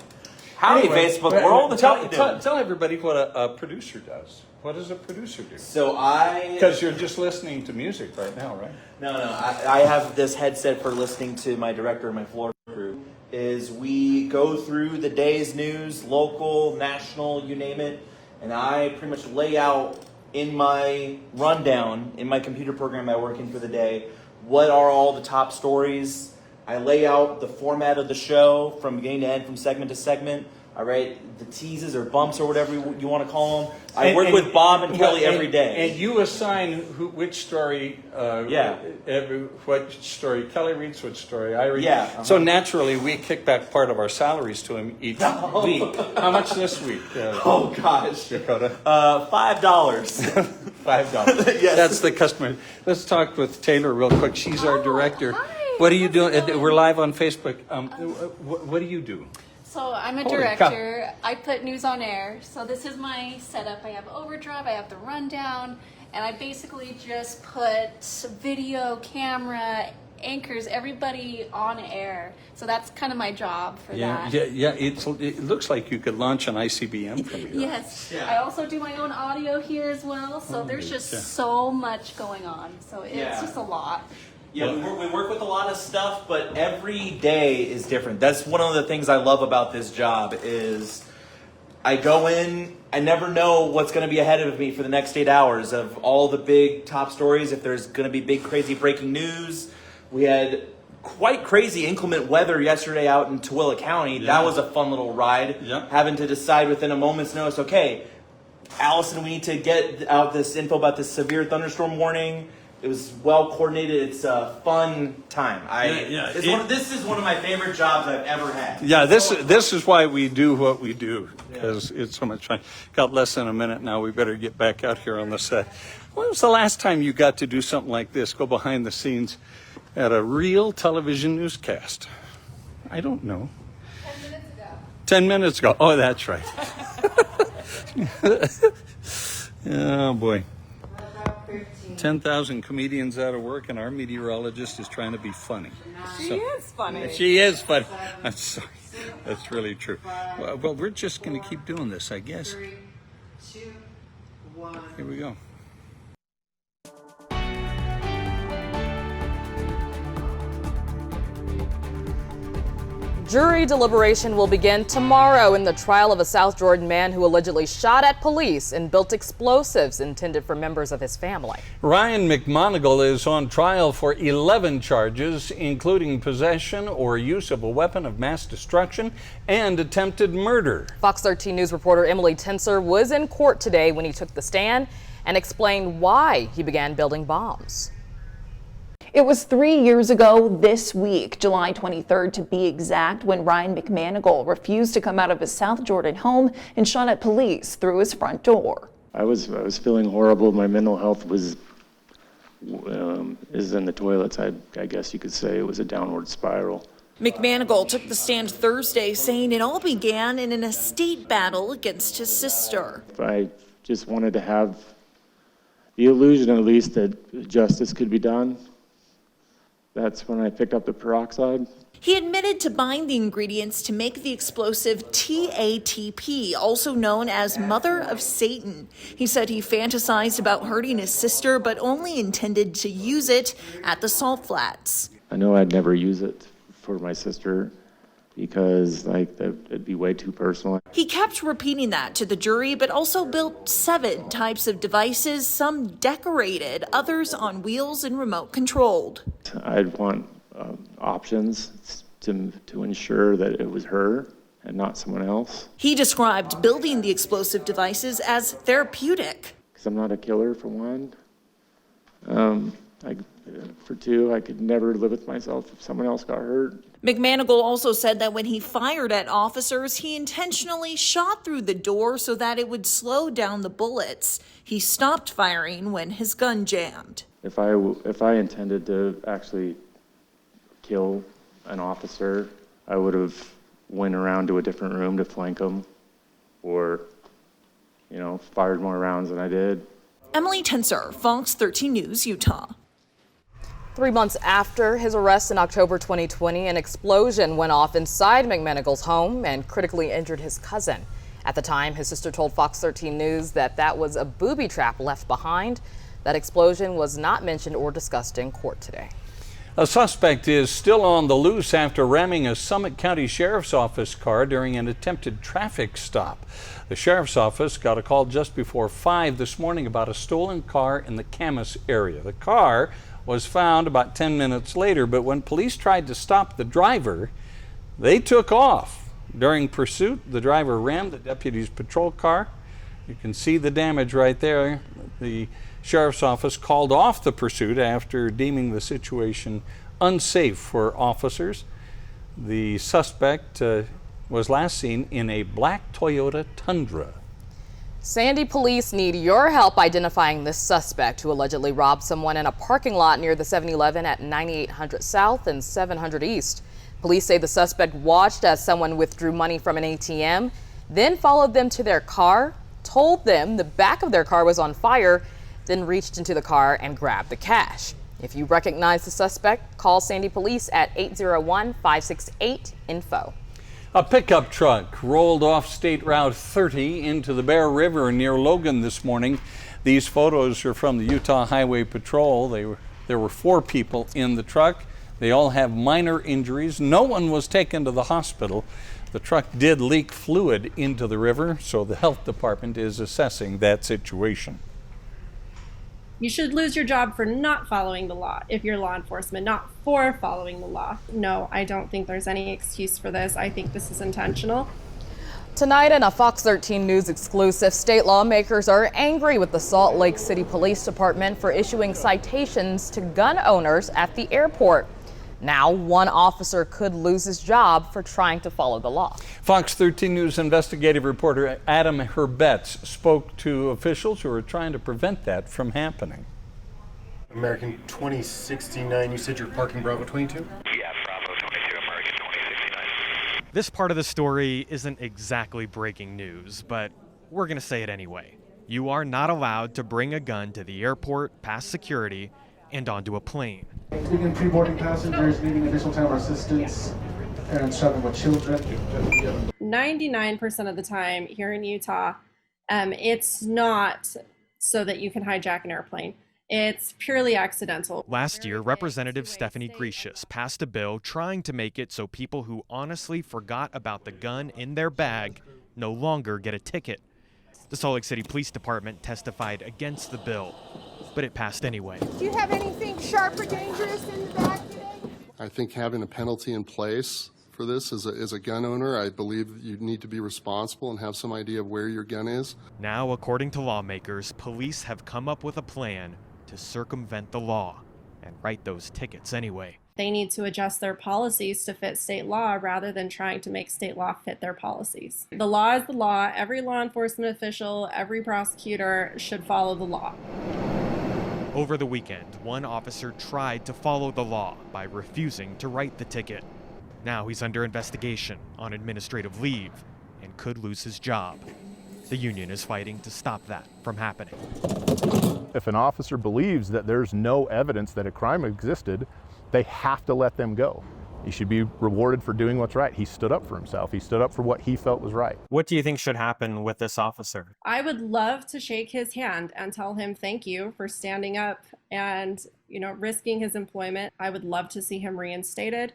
Howdy, Anyway, Facebook world. Tell everybody what a producer does. What does a producer do? Because you're just listening to music right now, right? No. I have this headset for listening to my director and my floor crew. Is we go through the day's news, local, national, you name it, and I pretty much lay out in my rundown, in my computer program I work in for the day, what are all the top stories. I lay out the format of the show from beginning to end, from segment to segment. I write the teases or bumps or whatever you want to call them. I work with Bob and Kelly every day. And you assign which story, what story Kelly reads, which story I read. Yeah. Uh-huh. So naturally, we kick back part of our salaries to him each week. How much this week? Oh, gosh. Dakota? $5. $5. Yes. That's the customer. Let's talk with Taylor real quick. She's our director. Hi. What are you doing? We're live on Facebook. What do you do? So I'm a Holy director. I put news on air. So this is my setup. I have Overdrive, I have the rundown, and I basically just put video, camera, anchors, everybody on air. So that's kind of my job for that. Yeah. It looks like you could launch an ICBM from here. Yes. Yeah. I also do my own audio here as well. So there's just so much going on. So it's just a lot. Yeah, we work with a lot of stuff, but every day is different. That's one of the things I love about this job is I go in, I never know what's going to be ahead of me for the next 8 hours of all the big top stories. If there's going to be big, crazy breaking news. We had quite crazy inclement weather yesterday out in Tooele County. Yeah. That was a fun little ride. Yeah. Having to decide within a moment's notice, okay, Allison, we need to get out this info about this severe thunderstorm warning. It was well coordinated. It's a fun time. This is one of my favorite jobs I've ever had. Yeah, this is why we do what we do, because it's so much fun. Got less than a minute now. We better get back out here on the set. When was the last time you got to do something like this? Go behind the scenes at a real television newscast? I don't know. 10 minutes ago. 10 minutes ago. Oh, that's right. Oh, boy. 10,000 comedians out of work, and our meteorologist is trying to be funny. She is funny. She is funny. I'm sorry. That's really true. Well, we're just going to keep doing this, I guess. 3, 2, 1. Here we go. Jury deliberation will begin tomorrow in the trial of a South Jordan man who allegedly shot at police and built explosives intended for members of his family. Ryan McMonigal is on trial for 11 charges, including possession or use of a weapon of mass destruction and attempted murder. Fox 13 News reporter Emily Tenser was in court today when he took the stand and explained why he began building bombs. It was 3 years ago this week, July 23rd to be exact, when Ryan McManigal refused to come out of his South Jordan home and shot at police through his front door. I was feeling horrible. My mental health was is in the toilets. I guess you could say it was a downward spiral. McManigal took the stand Thursday saying it all began in an estate battle against his sister. I just wanted to have the illusion at least that justice could be done. That's when I picked up the peroxide. He admitted to buying the ingredients to make the explosive TATP, also known as Mother of Satan. He said he fantasized about hurting his sister, but only intended to use it at the salt flats. I know I'd never use it for my sister because it'd be way too personal. He kept repeating that to the jury, but also built 7 types of devices, some decorated, others on wheels and remote controlled. I'd want options to ensure that it was her and not someone else. He described building the explosive devices as therapeutic. Because I'm not a killer, for one. For 2, I could never live with myself if someone else got hurt. McManigal also said that when he fired at officers, he intentionally shot through the door so that it would slow down the bullets. He stopped firing when his gun jammed. If I intended to actually kill an officer, I would have went around to a different room to flank him, or, fired more rounds than I did. Emily Tenser, Fox 13 News, Utah. 3 months after his arrest in October 2020, an explosion went off inside McManigal's home and critically injured his cousin. At the time, his sister told Fox 13 News that was a booby trap left behind. That explosion was not mentioned or discussed in court today. A suspect is still on the loose after ramming a Summit County Sheriff's Office car during an attempted traffic stop. The Sheriff's Office got a call just before 5 this morning about a stolen car in the Camas area. The car was found about 10 minutes later, but when police tried to stop the driver, they took off. During pursuit, the driver rammed the deputy's patrol car. You can see the damage right there. The Sheriff's Office called off the pursuit after deeming the situation unsafe for officers. The suspect was last seen in a black Toyota Tundra. Sandy police need your help identifying this suspect who allegedly robbed someone in a parking lot near the 7-Eleven at 9800 South and 700 East. Police say the suspect watched as someone withdrew money from an ATM, then followed them to their car, told them the back of their car was on fire, then reached into the car and grabbed the cash. If you recognize the suspect, call Sandy Police at 801-568-INFO. A pickup truck rolled off State Route 30 into the Bear River near Logan this morning. These photos are from the Utah Highway Patrol. There were 4 people in the truck. They all have minor injuries. No one was taken to the hospital. The truck did leak fluid into the river, so the health department is assessing that situation. You should lose your job for not following the law if you're law enforcement, not for following the law. No, I don't think there's any excuse for this. I think this is intentional. Tonight in a Fox 13 News exclusive, state lawmakers are angry with the Salt Lake City Police Department for issuing citations to gun owners at the airport. Now, one officer could lose his job for trying to follow the law. Fox 13 News investigative reporter Adam Herbetz spoke to officials who are trying to prevent that from happening. American 2069, you said you're parking Bravo 22? Yeah, Bravo 22, American 2069. This part of the story isn't exactly breaking news, but we're going to say it anyway. You are not allowed to bring a gun to the airport, past security, and onto a plane. Speaking pre-boarding passengers needing additional time or assistance, parents traveling with children. 99% of the time here in Utah, it's not so that you can hijack an airplane. It's purely accidental. Last year, Representative Stephanie Grecius passed a bill trying to make it so people who honestly forgot about the gun in their bag no longer get a ticket. The Salt Lake City Police Department testified against the bill, but it passed anyway. Do you have anything sharp or dangerous in the bag today? I think having a penalty in place for this as a gun owner, I believe you need to be responsible and have some idea of where your gun is. Now, according to lawmakers, police have come up with a plan to circumvent the law and write those tickets anyway. They need to adjust their policies to fit state law rather than trying to make state law fit their policies. The law is the law. Every law enforcement official, every prosecutor should follow the law. Over the weekend, one officer tried to follow the law by refusing to write the ticket. Now he's under investigation on administrative leave and could lose his job. The union is fighting to stop that from happening. If an officer believes that there's no evidence that a crime existed, they have to let them go. He should be rewarded for doing what's right. He stood up for himself. He stood up for what he felt was right. What do you think should happen with this officer? I would love to shake his hand and tell him thank you for standing up and, risking his employment. I would love to see him reinstated.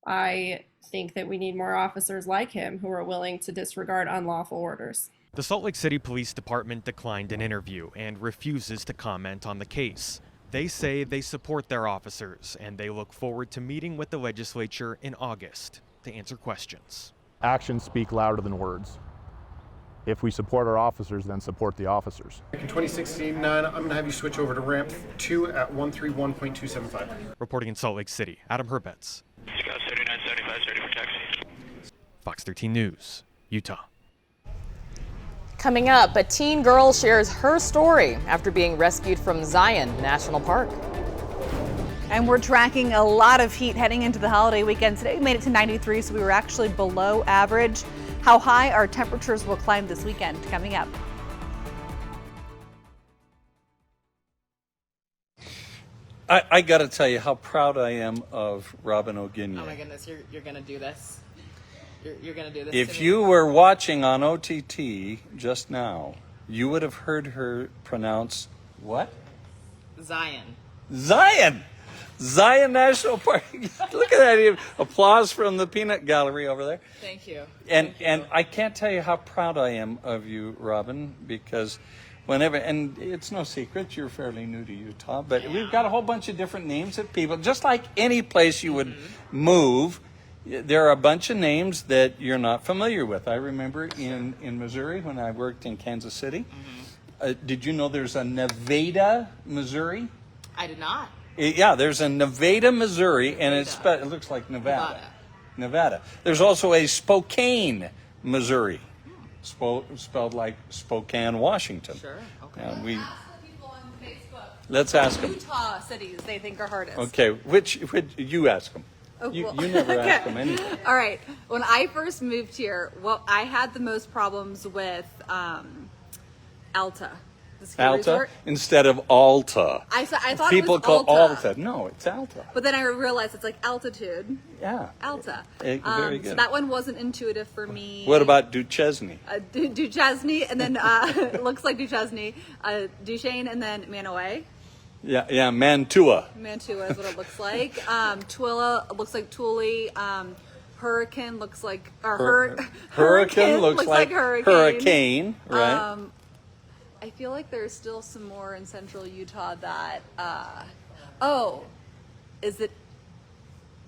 I think that we need more officers like him who are willing to disregard unlawful orders. The Salt Lake City Police Department declined an interview and refuses to comment on the case. They say they support their officers and they look forward to meeting with the legislature in August to answer questions. Actions speak louder than words. If we support our officers, then support the officers. In 2016, I'm going to have you switch over to ramp 2 at 131.275. Reporting in Salt Lake City, Adam Herbetz. Scott 3975, ready for taxi. Fox 13 News, Utah. Coming up, a teen girl shares her story after being rescued from Zion National Park. And we're tracking a lot of heat heading into the holiday weekend. Today we made it to 93, so we were actually below average. How high our temperatures will climb this weekend coming up. I got to tell you how proud I am of Robin Oginia. Oh my goodness, you're going to do this. You're going to do this. If you were watching on OTT just now, you would have heard her pronounce what? Zion. Zion! Zion National Park. Look at that. Applause from the peanut gallery over there. Thank you. And I can't tell you how proud I am of you, Robin, because and it's no secret, you're fairly new to Utah, but we've got a whole bunch of different names of people. Just like any place you would move, there are a bunch of names that you're not familiar with. I remember in Missouri when I worked in Kansas City. Did you know there's a Nevada, Missouri? I did not. Yeah, there's a Nevada, Missouri, and it looks like Nevada. There's also a Spokane, Missouri, spelled like Spokane, Washington. Sure. Okay. Let's ask them. Utah cities they think are hardest. Okay, which you ask them. Oh, you well. never ask them anything. All right. When I first moved here, I had the most problems with Alta. Alta resort. Instead of Alta. I thought people it was call Alta. No, it's Alta. But then I realized it's like altitude. Yeah. Alta. Very good. So that one wasn't intuitive for me. What about Duchesne? Duchesne, and then it looks like Duchesne, Duchesne, and then Manaway. Yeah, Mantua. Mantua is what it looks like. Twila looks like Thule. Hurricane looks like Hurricane looks like hurricane, right? I feel like there's still some more in central Utah that is it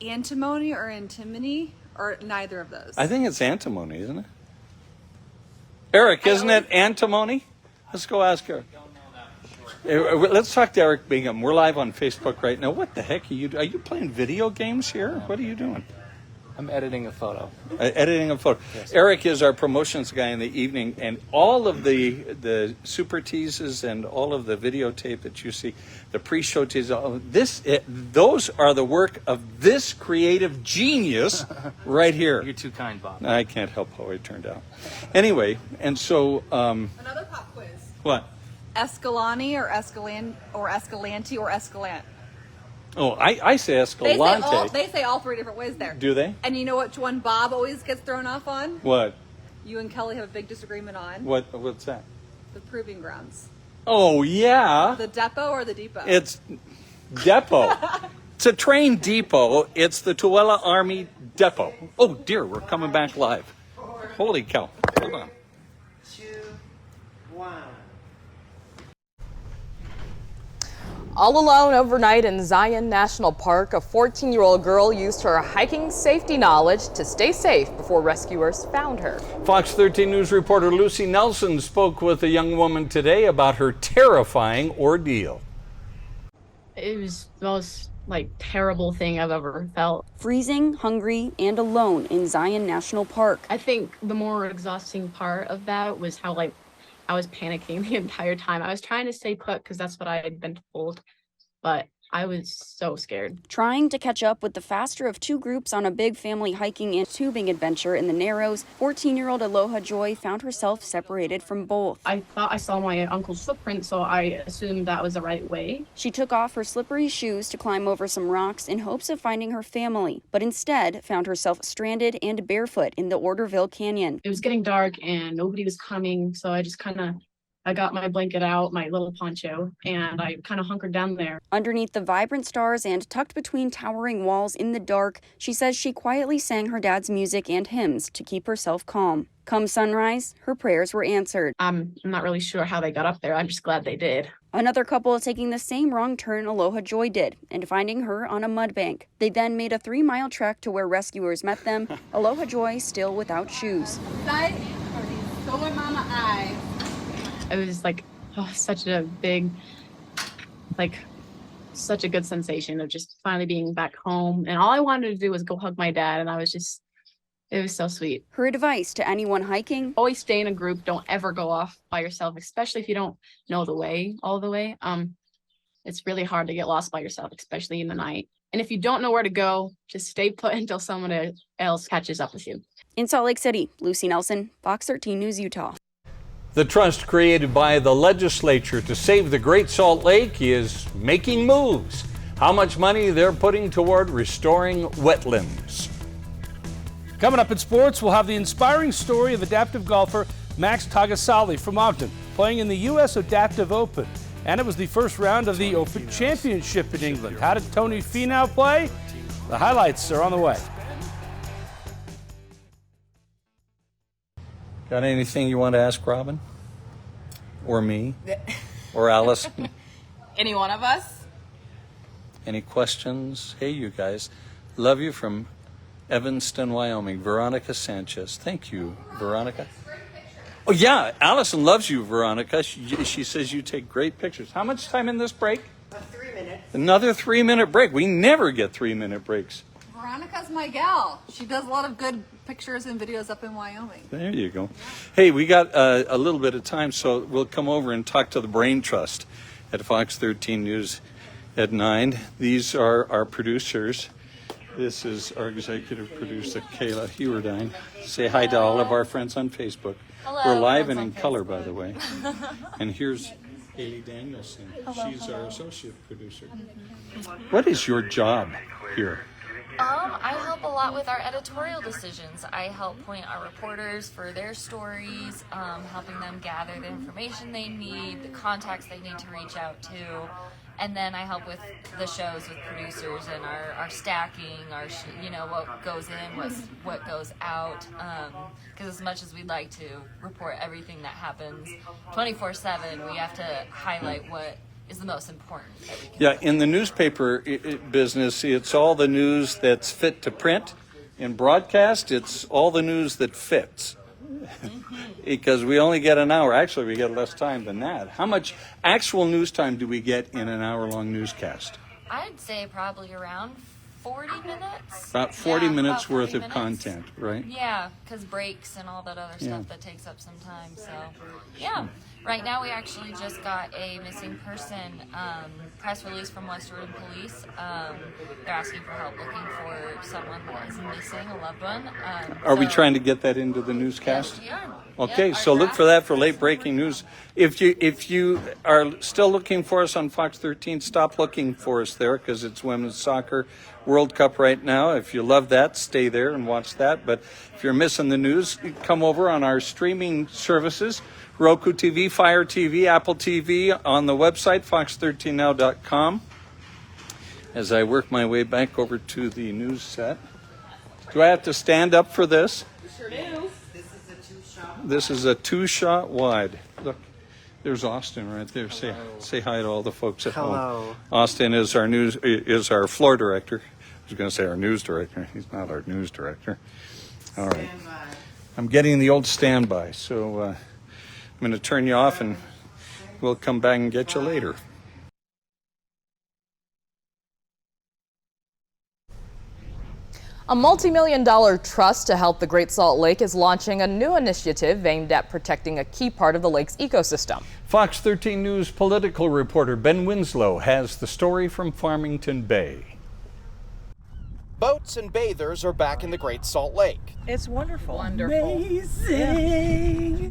antimony or antimony or neither of those? I think it's antimony, isn't it? Eric, isn't it antimony? Let's go ask Eric. Let's talk to Eric Bingham. We're live on Facebook right now. What the heck are you? Are you playing video games here? What are you doing? I'm editing a photo. Editing a photo. Yes. Eric is our promotions guy in the evening, and all of the super teases and all of the videotape that you see, the pre-show teases, those are the work of this creative genius right here. You're too kind, Bob. I can't help how it turned out. Anyway, and so another pop quiz. What? Escalante or Escalante or Escalante? Oh, I say Escalante. They say all three different ways there. Do they? And you know which one Bob always gets thrown off on? What? You and Kelly have a big disagreement on. What's that? The proving grounds. Oh, yeah. The depot or the depot? It's depot. It's a train depot. It's the Tooele Army Depot. Oh, dear, we're coming back live. Holy cow. Hold on. 2, 1. All alone overnight in Zion National Park, a 14-year-old girl used her hiking safety knowledge to stay safe before rescuers found her. Fox 13 News reporter Lucy Nelson spoke with a young woman today about her terrifying ordeal. It was the most terrible thing I've ever felt. Freezing, hungry, and alone in Zion National Park. I think the more exhausting part of that was how I was panicking the entire time. I was trying to stay put because that's what I had been told, but I was so scared. Trying to catch up with the faster of two groups on a big family hiking and tubing adventure in the Narrows, 14-year-old Aloha Joy found herself separated from both. I thought I saw my uncle's footprint, so I assumed that was the right way. She took off her slippery shoes to climb over some rocks in hopes of finding her family, but instead found herself stranded and barefoot in the Orderville Canyon. It was getting dark and nobody was coming, so I just I got my blanket out, my little poncho, and I kind of hunkered down there. Underneath the vibrant stars and tucked between towering walls in the dark, she says she quietly sang her dad's music and hymns to keep herself calm. Come sunrise, her prayers were answered. I'm not really sure how they got up there. I'm just glad they did. Another couple taking the same wrong turn Aloha Joy did and finding her on a mud bank. They then made a 3-mile trek to where rescuers met them, Aloha Joy still without shoes. It was like such a big, such a good sensation of just finally being back home. And all I wanted to do was go hug my dad. And it was so sweet. Her advice to anyone hiking: always stay in a group. Don't ever go off by yourself, especially if you don't know the way all the way. It's really hard to get lost by yourself, especially in the night. And if you don't know where to go, just stay put until someone else catches up with you. In Salt Lake City, Lucy Nelson, Fox 13 News, Utah. The trust created by the legislature to save the Great Salt Lake is making moves. How much money they're putting toward restoring wetlands. Coming up in sports, we'll have the inspiring story of adaptive golfer Max Tagasali from Ogden, playing in the U.S. Adaptive Open. And it was the first round of the Open Championship in England. How did Tony Finau play? The highlights are on the way. Got anything you want to ask Robin? Or me? Or Allison? Any one of us? Any questions? Hey, you guys. Love you from Evanston, Wyoming. Veronica Sanchez. Thank you, Veronica. Oh, yeah. Allison loves you, Veronica. She says you take great pictures. How much time in this break? 3 minutes. Another 3-minute break. We never get 3-minute breaks. Veronica's my gal. She does a lot of good pictures and videos up in Wyoming. There you go. Hey, we got a little bit of time, so we'll come over and talk to the Brain Trust at Fox 13 News at 9. These are our producers. This is our executive producer, Kayla Hewerdine. Say hi to all of our friends on Facebook. Hello, we're live and in color, by the way. And here's Haley Danielson. She's our associate producer. What is your job here? I help a lot with our editorial decisions. I help point our reporters for their stories, helping them gather the information they need, the contacts they need to reach out to, and then I help with the shows with producers and our stacking, what goes in, what goes out. Because as much as we'd like to report everything that happens 24/7, we have to highlight what is the most important. Yeah, in the newspaper business, it's all the news that's fit to print. In broadcast, it's all the news that fits. Because we only get an hour. Actually, we get less time than that. How much actual news time do we get in an hour-long newscast? I'd say probably around 40 minutes. About 40 minutes about 40 worth of minutes. content, right? Yeah, because breaks and all that other Yeah. stuff that takes up some time. So, yeah. Right now, we actually just got a missing person press release from West Jordan Police. They're asking for help looking for someone that is missing, a loved one. Are we trying to get that into the newscast? Yes, we are. Okay, Yep, so our look for that for late breaking news. If you are still looking for us on Fox 13, stop looking for us there because it's Women's Soccer World Cup right now. If you love that, stay there and watch that. But if you're missing the news, come over on our streaming services, Roku TV, Fire TV, Apple TV, on the website, fox13now.com. As I work my way back over to the news set. Do I have to stand up for this? Sure do. This is a 2-shot. This is a 2-shot wide. Look, there's Austin right there. Say hi to all the folks at home. Hello. Austin is our floor director. I was going to say our news director. He's not our news director. All right. Standby. I'm getting the old standby, so I'm going to turn you off and we'll come back and get you later. A multi-million-dollar trust to help the Great Salt Lake is launching a new initiative aimed at protecting a key part of the lake's ecosystem. Fox 13 News political reporter Ben Winslow has the story from Farmington Bay. Boats and bathers are back in the Great Salt Lake. It's wonderful. Amazing.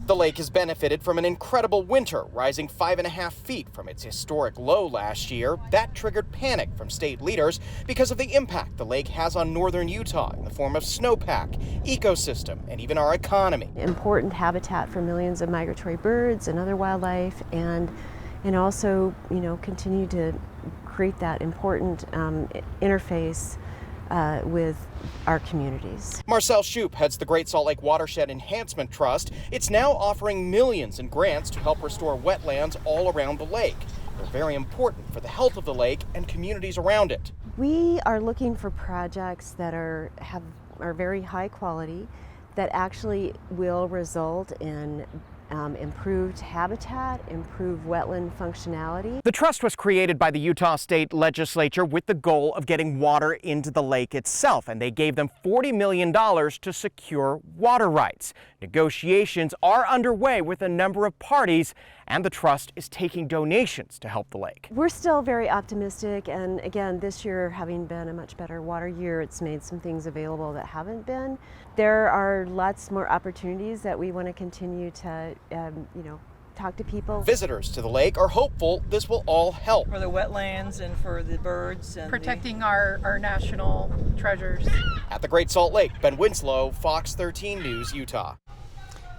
The lake has benefited from an incredible winter, rising 5.5 feet from its historic low last year. That triggered panic from state leaders because of the impact the lake has on northern Utah in the form of snowpack, ecosystem, and even our economy. Important habitat for millions of migratory birds and other wildlife, and also, continue to create that important interface with our communities. Marcel Shoup heads the Great Salt Lake Watershed Enhancement Trust. It's now offering millions in grants to help restore wetlands all around the lake. They're very important for the health of the lake and communities around it. We are looking for projects that are very high quality, that actually will result in improved habitat, improved wetland functionality. The trust was created by the Utah State Legislature with the goal of getting water into the lake itself, and they gave them $40 million to secure water rights. Negotiations are underway with a number of parties, and the trust is taking donations to help the lake. We're still very optimistic, and again, this year having been a much better water year, it's made some things available that haven't been. There are lots more opportunities that we want to continue to, talk to people. Visitors to the lake are hopeful this will all help. For the wetlands and for the birds and protecting our national treasures. At the Great Salt Lake, Ben Winslow, Fox 13 News, Utah.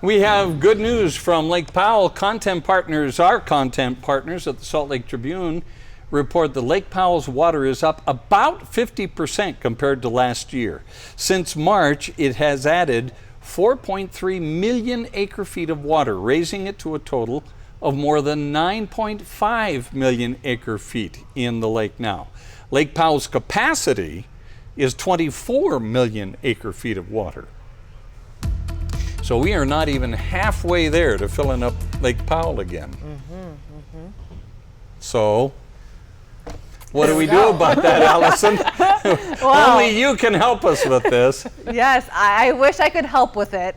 We have good news from Lake Powell. Our content partners at the Salt Lake Tribune report that Lake Powell's water is up about 50% compared to last year. Since March, it has added 4.3 million acre-feet of water, raising it to a total of more than 9.5 million acre-feet in the lake now. Lake Powell's capacity is 24 million acre-feet of water. So we are not even halfway there to filling up Lake Powell again. So what do we do about that, Allison? Well, only you can help us with this. Yes, I wish I could help with it.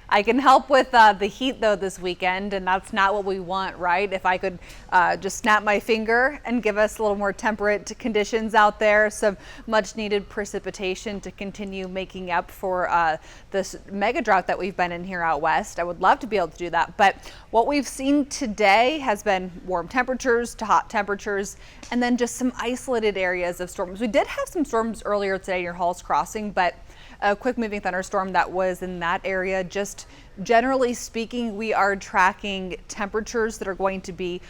I can help with the heat, though, this weekend, and that's not what we want, right? If I could just snap my finger and give us a little more temperate conditions out there, some much-needed precipitation to continue making up for this mega drought that we've been in here out west, I would love to be able to do that. But what we've seen today has been warm temperatures to hot temperatures, and then just some isolated areas of storms. We did have some storms earlier today near Halls Crossing, but a quick moving thunderstorm that was in that area. Just generally speaking, we are tracking temperatures that are going to be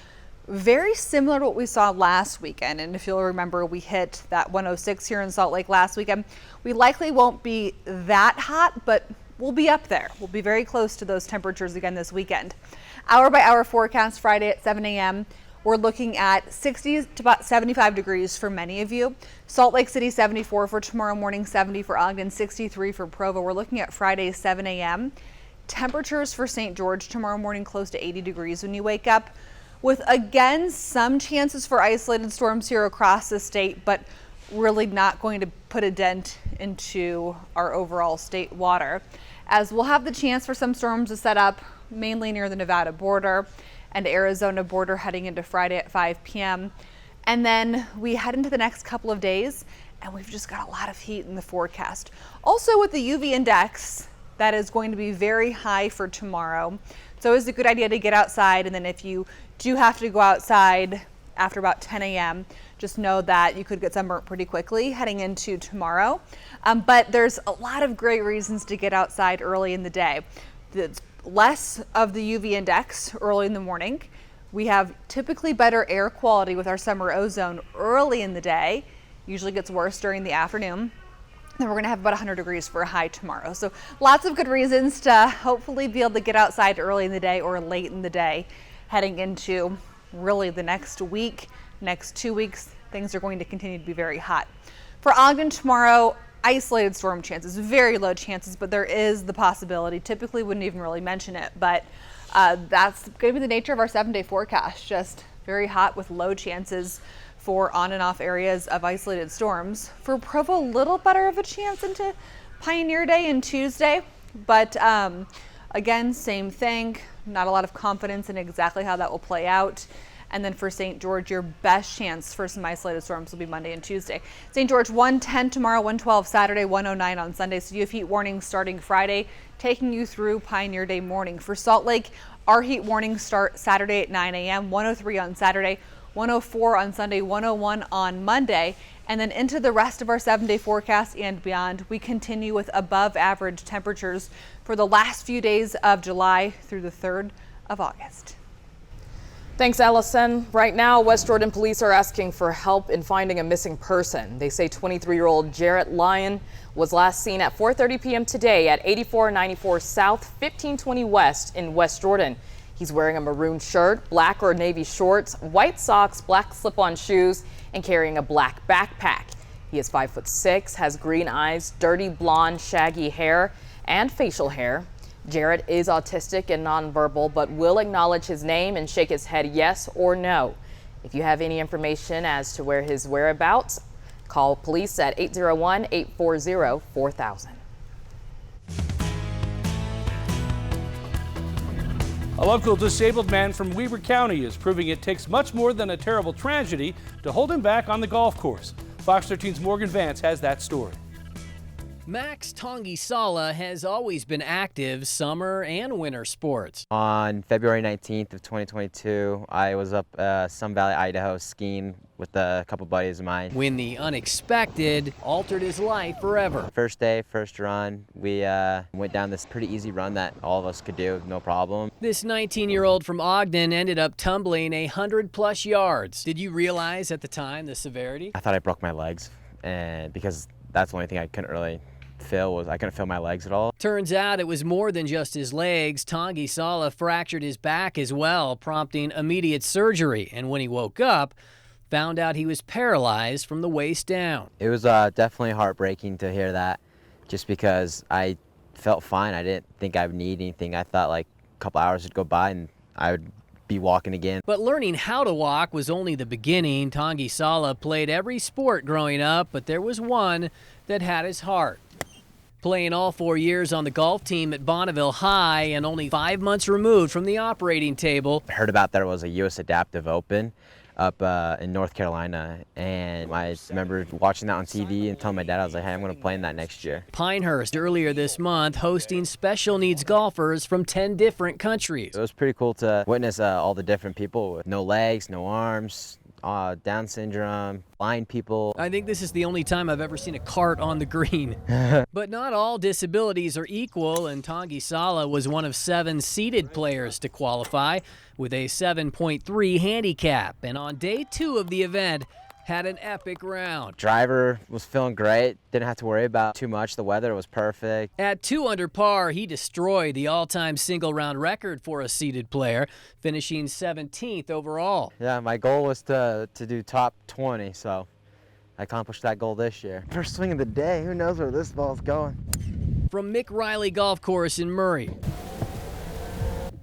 very similar to what we saw last weekend. And if you'll remember, we hit that 106 here in Salt Lake last weekend. We likely won't be that hot, but we'll be up there. We'll be very close to those temperatures again this weekend. Hour by hour forecast Friday at 7 a.m. We're looking at 60 to about 75 degrees for many of you. Salt Lake City 74 for tomorrow morning, 70 for Ogden, 63 for Provo. We're looking at Friday 7 a.m. Temperatures for St. George tomorrow morning close to 80 degrees when you wake up, with again some chances for isolated storms here across the state, but really not going to put a dent into our overall state water, as we'll have the chance for some storms to set up mainly near the Nevada border and Arizona border heading into Friday at 5 p.m. And then we head into the next couple of days and we've just got a lot of heat in the forecast. Also with the UV index, that is going to be very high for tomorrow. So it's a good idea to get outside, and then if you do have to go outside after about 10 a.m., just know that you could get sunburnt pretty quickly heading into tomorrow. But there's a lot of great reasons to get outside early in the day. Less of the UV index early in the morning. We have typically better air quality with our summer ozone early in the day. Usually gets worse during the afternoon. Then we're going to have about 100 degrees for a high tomorrow. So lots of good reasons to hopefully be able to get outside early in the day or late in the day heading into really the next week, next 2 weeks. Things are going to continue to be very hot. For Ogden tomorrow, isolated storm chances, very low chances, but there is the possibility. Typically wouldn't even really mention it, but that's going to be the nature of our 7-day forecast. Just very hot with low chances for on and off areas of isolated storms. For Provo, a little better of a chance into Pioneer Day and Tuesday, but again, same thing. Not a lot of confidence in exactly how that will play out. And then for St. George, your best chance for some isolated storms will be Monday and Tuesday. St. George, 110 tomorrow, 112 Saturday, 109 on Sunday. So you have heat warnings starting Friday, taking you through Pioneer Day morning. For Salt Lake, our heat warnings start Saturday at 9 a.m., 103 on Saturday, 104 on Sunday, 101 on Monday. And then into the rest of our 7-day forecast and beyond, we continue with above average temperatures for the last few days of July through the 3rd of August. Thanks, Allison. Right now, West Jordan police are asking for help in finding a missing person. They say 23-year-old Jarrett Lyon was last seen at 4:30 p.m. today at 8494 South, 1520 West in West Jordan. He's wearing a maroon shirt, black or navy shorts, white socks, black slip-on shoes, and carrying a black backpack. He is 5'6", has green eyes, dirty blonde, shaggy hair, and facial hair. Jarrett is autistic and nonverbal, but will acknowledge his name and shake his head yes or no. If you have any information as to where his whereabouts, call police at 801-840-4000. A local disabled man from Weber County is proving it takes much more than a terrible tragedy to hold him back on the golf course. Fox 13's Morgan Vance has that story. Max Tongisala has always been active summer and winter sports. On February 19th of 2022, I was up Sun Valley, Idaho skiing with a couple buddies of mine. When the unexpected altered his life forever. First day, first run, we went down this pretty easy run that all of us could do, no problem. This 19-year-old from Ogden ended up tumbling 100+ yards. Did you realize at the time the severity? I thought I broke my legs, and because that's the only thing I couldn't really feel was I couldn't feel my legs at all. Turns out it was more than just his legs. Tongisala fractured his back as well, prompting immediate surgery. And when he woke up, found out he was paralyzed from the waist down. It was definitely heartbreaking to hear that, just because I felt fine. I didn't think I would need anything. I thought like a couple hours would go by and I would be walking again. But learning how to walk was only the beginning. Tongisala played every sport growing up, but there was one that had his heart. Playing all 4 years on the golf team at Bonneville High and only 5 months removed from the operating table. I heard about there was a U.S. Adaptive Open up in North Carolina, and I remember watching that on TV and telling my dad, I was like, hey, I'm going to play in that next year. Pinehurst earlier this month hosting special needs golfers from 10 different countries. It was pretty cool to witness all the different people with no legs, no arms, Down syndrome, blind people. I think this is the only time I've ever seen a cart on the green. But not all disabilities are equal, and Tongisala was one of 7 seated players to qualify with a 7.3 handicap. And on day 2 of the event, had an epic round. Driver was feeling great. Didn't have to worry about too much. The weather was perfect. At 2 under par, he destroyed the all-time single-round record for a seeded player, finishing 17th overall. Yeah, my goal was to do top 20, so I accomplished that goal this year. First swing of the day. Who knows where this ball's going? From Mick Riley Golf Course in Murray,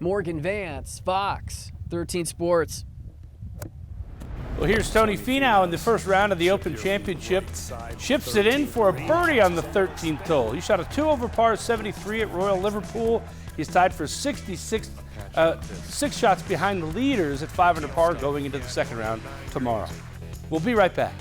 Morgan Vance, Fox 13 Sports. Well, here's Tony Finau in the first round of the Open Championship. Chips it in for a birdie on the 13th hole. He shot a 2 over par 73 at Royal Liverpool. He's tied for 66, 6 shots behind the leaders at 5 under par going into the second round tomorrow. We'll be right back.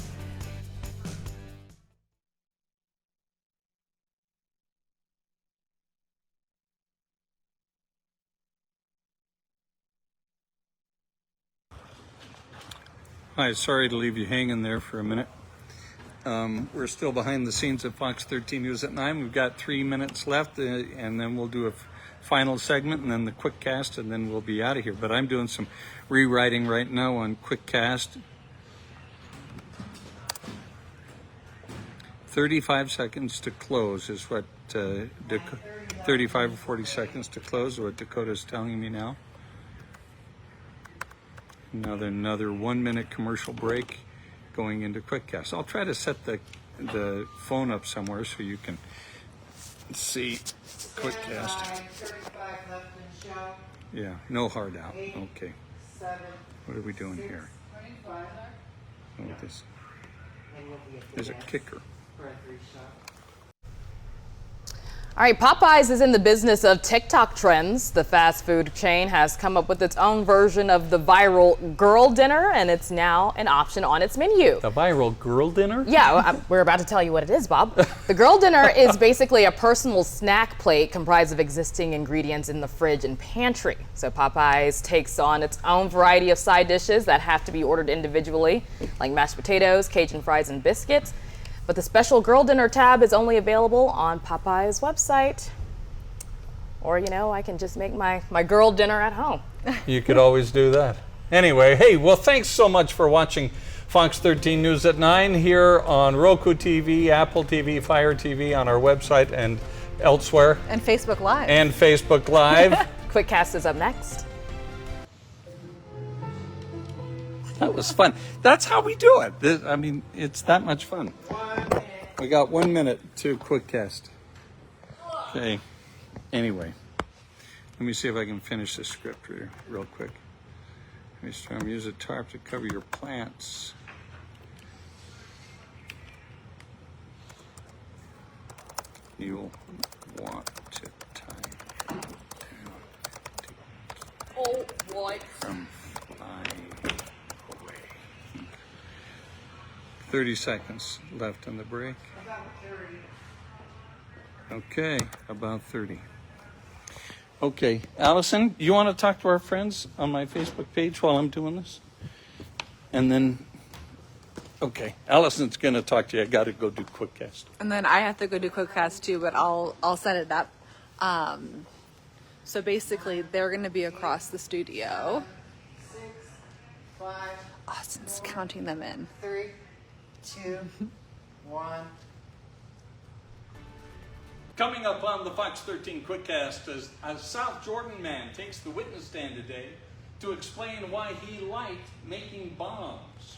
Hi, sorry to leave you hanging there for a minute. We're still behind the scenes at Fox 13 News at 9. We've got 3 minutes left, and then we'll do a final segment, and then the quick cast, and then we'll be out of here. But I'm doing some rewriting right now on quick cast. 35 seconds to close is what 35 or 40 seconds to close is what Dakota's telling me now. Another 1-minute commercial break going into QuickCast. I'll try to set the phone up somewhere so you can see QuickCast. Yeah, no hard out. Okay. What are we doing here? Oh, this. There's a kicker. All right, Popeyes is in the business of TikTok trends. The fast food chain has come up with its own version of the viral girl dinner, and it's now an option on its menu. The viral girl dinner? Yeah, we're about to tell you what it is, Bob. The girl dinner is basically a personal snack plate comprised of existing ingredients in the fridge and pantry. So Popeyes takes on its own variety of side dishes that have to be ordered individually, like mashed potatoes, Cajun fries, and biscuits. But the special girl dinner tab is only available on Popeye's website. Or, you know, I can just make my girl dinner at home. You could always do that. Anyway, hey, well, thanks so much for watching Fox 13 News at 9 here on Roku TV, Apple TV, Fire TV, on our website and elsewhere. And Facebook Live. And Facebook Live. Quickcast is up next. That was fun. That's how we do it. I mean, it's that much fun. We got 1 minute to Quickcast. Okay. Anyway, let me see if I can finish this script here real quick. Let me use a tarp to cover your plants. You'll want to tie down Oh, boy. from flying away. 30 seconds left on the break. Okay, about 30. Okay, Allison, you want to talk to our friends on my Facebook page while I'm doing this? And then, okay, Allison's going to talk to you. I got to go do Quickcast. And then I have to go do Quickcast too, but I'll set it up. So basically, they're going to be across the studio. 6, 5. Austin's counting them in. 3, 2, 1. Coming up on the Fox 13 Quickcast, as a South Jordan man takes the witness stand today to explain why he liked making bombs.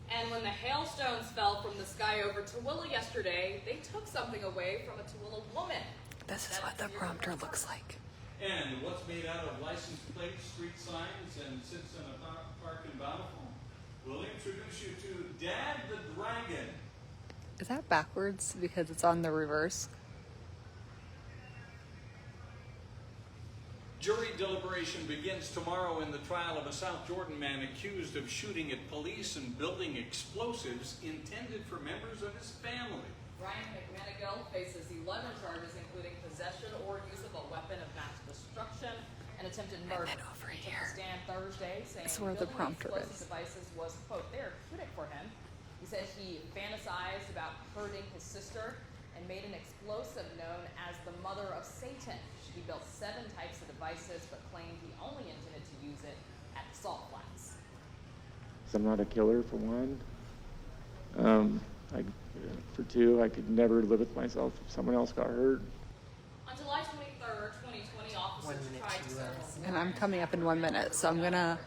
And when the hailstones fell from the sky over Tooele yesterday, they took something away from a Tooele woman. This is what the prompter looks like. And what's made out of license plates, street signs, and sits in a park in Bountiful. We'll introduce you to Dad the Dragon. Is that backwards because it's on the reverse? Jury deliberation begins tomorrow in the trial of a South Jordan man accused of shooting at police and building explosives intended for members of his family. Ryan McManigal faces 11 charges, including possession or use of a weapon of mass destruction and attempted murder. And then over He here. took a stand Thursday saying That's where the building prompter explosive is. devices was, quote, therapeutic for him. He said he fantasized about hurting his sister and made an explosive known as the Mother of Satan. He built 7 types of devices, but claimed he only intended to use it at the salt flats. I'm not a killer, for one. For two, I could never live with myself if someone else got hurt. On July 23rd, 2020, officers tried to search. And I'm coming up in 1 minute, so I'm gonna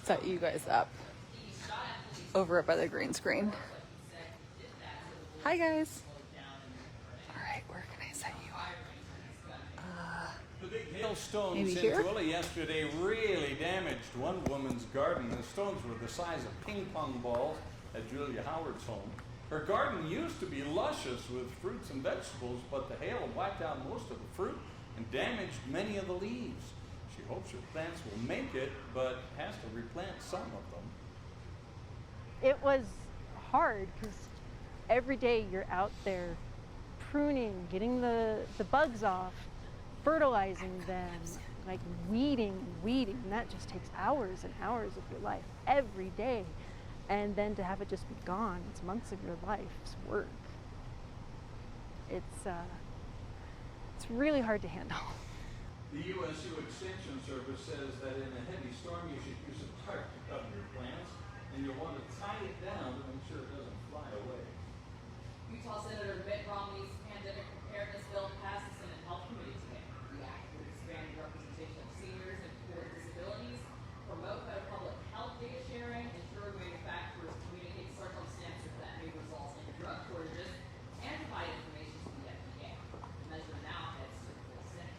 set you guys up over by the green screen. Hi guys. All right, where can I set you up? The big hailstones Maybe in here? Tooele yesterday really damaged one woman's garden. The stones were the size of ping pong balls at Julia Howard's home. Her garden used to be luscious with fruits and vegetables, but the hail wiped out most of the fruit and damaged many of the leaves. She hopes her plants will make it, but has to replant some of them. It was hard because every day you're out there pruning, getting the bugs off, fertilizing them, like weeding, and that just takes hours and hours of your life every day. And then to have it just be gone, it's months of your life's work. It's really hard to handle. The USU Extension Service says that in a heavy storm you should use a tarp to cover your plants, and you'll want to tie it down to make sure it doesn't fly away. Utah Senator Mitt Romney's pandemic preparedness bill passed the Senate Health Committee today. The act would expand the representation of seniors and people with disabilities, promote better public health data sharing, ensure manufacturers communicate circumstances that may result in drug shortages, and provide information to the FDA. The measure now heads to the full Senate.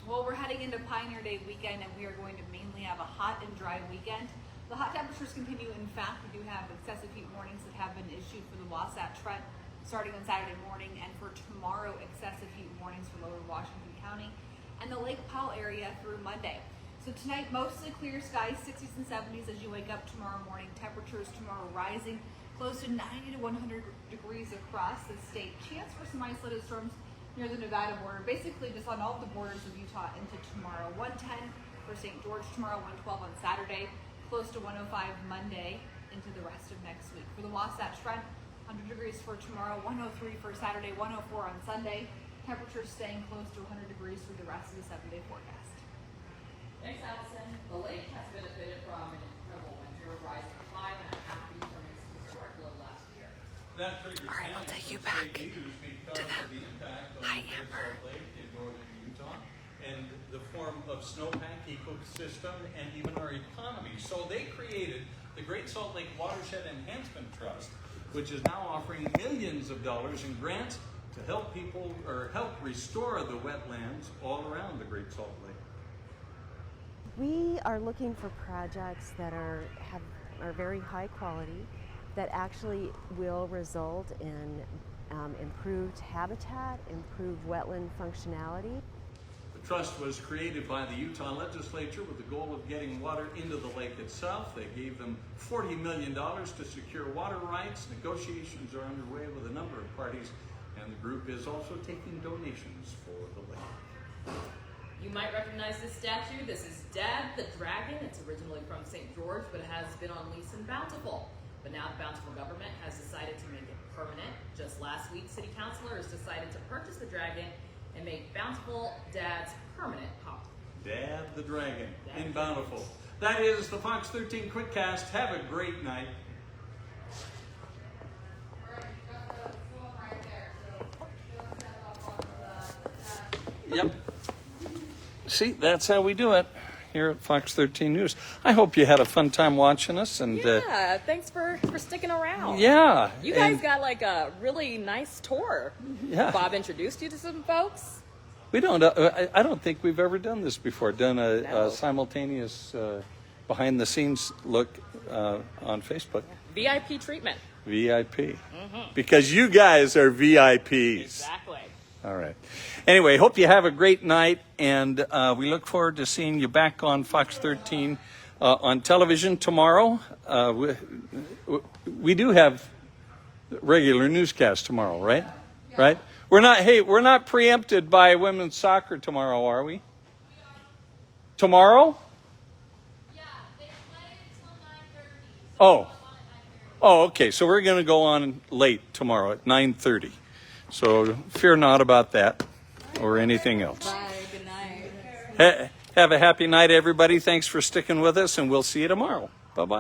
Well, we're heading into Pioneer Day weekend, and we are going to mainly have a hot and dry weekend. The hot temperatures continue. In fact, we do have excessive heat warnings that have been issued for the Wasatch Front starting on Saturday morning, and for tomorrow, excessive heat warnings for lower Washington County and the Lake Powell area through Monday. So tonight, mostly clear skies, 60s and 70s as you wake up tomorrow morning. Temperatures tomorrow rising close to 90 to 100 degrees across the state. Chance for some isolated storms near the Nevada border, basically just on all the borders of Utah into tomorrow. 110 for St. George tomorrow, 112 on Saturday, close to 105 Monday into the rest of next week. For the Wasatch Front, 100 degrees for tomorrow, 103 for Saturday, 104 on Sunday. Temperatures staying close to 100 degrees through the rest of the 7-day forecast. Thanks, Allison. The lake has benefited from an incredible winter, rising 5.5 feet from its historic low last year. All right, I'll take you back to them. Hi, Amber. In northern Utah, and the form of snowpack ecosystem and even our economy. So they created the Great Salt Lake Watershed Enhancement Trust, which is now offering millions of dollars in grants to help people or help restore the wetlands all around the Great Salt Lake. We are looking for projects that are very high quality, that actually will result in improved habitat, improved wetland functionality. The trust was created by the Utah legislature with the goal of getting water into the lake itself. They gave them $40 million to secure water rights. Negotiations are underway with a number of parties, and the group is also taking donations for the lake. You might recognize this statue. This is Dad the Dragon. It's originally from St. George, but it has been on lease in Bountiful. But now the Bountiful government has decided to make it permanent. Just last week, city councilors decided to purchase the dragon and make Bountiful Dad's permanent home. Dad the Dragon in Bountiful. That is the Fox 13 Quickcast. Have a great night. Yep. See, that's how we do it here at Fox 13 News. I hope you had a fun time watching us. And Yeah, thanks for sticking around. Yeah. You guys and got like a really nice tour. Yeah. Bob introduced you to some folks. we don't. I don't think we've ever done this before. Done a simultaneous behind-the-scenes look on Facebook. VIP treatment. VIP. Because you guys are VIPs. Exactly. All right. Anyway, hope you have a great night, and we look forward to seeing you back on Fox 13 on television tomorrow. We do have regular newscast tomorrow, right? Yeah. Right? We're not preempted by women's soccer tomorrow, are we? Tomorrow? Yeah, they play until 9:30. Oh, okay. So we're going to go on late tomorrow at 9:30. So fear not about that or anything else. Bye. Good night. Have a happy night, everybody. Thanks for sticking with us, and we'll see you tomorrow. Bye-bye.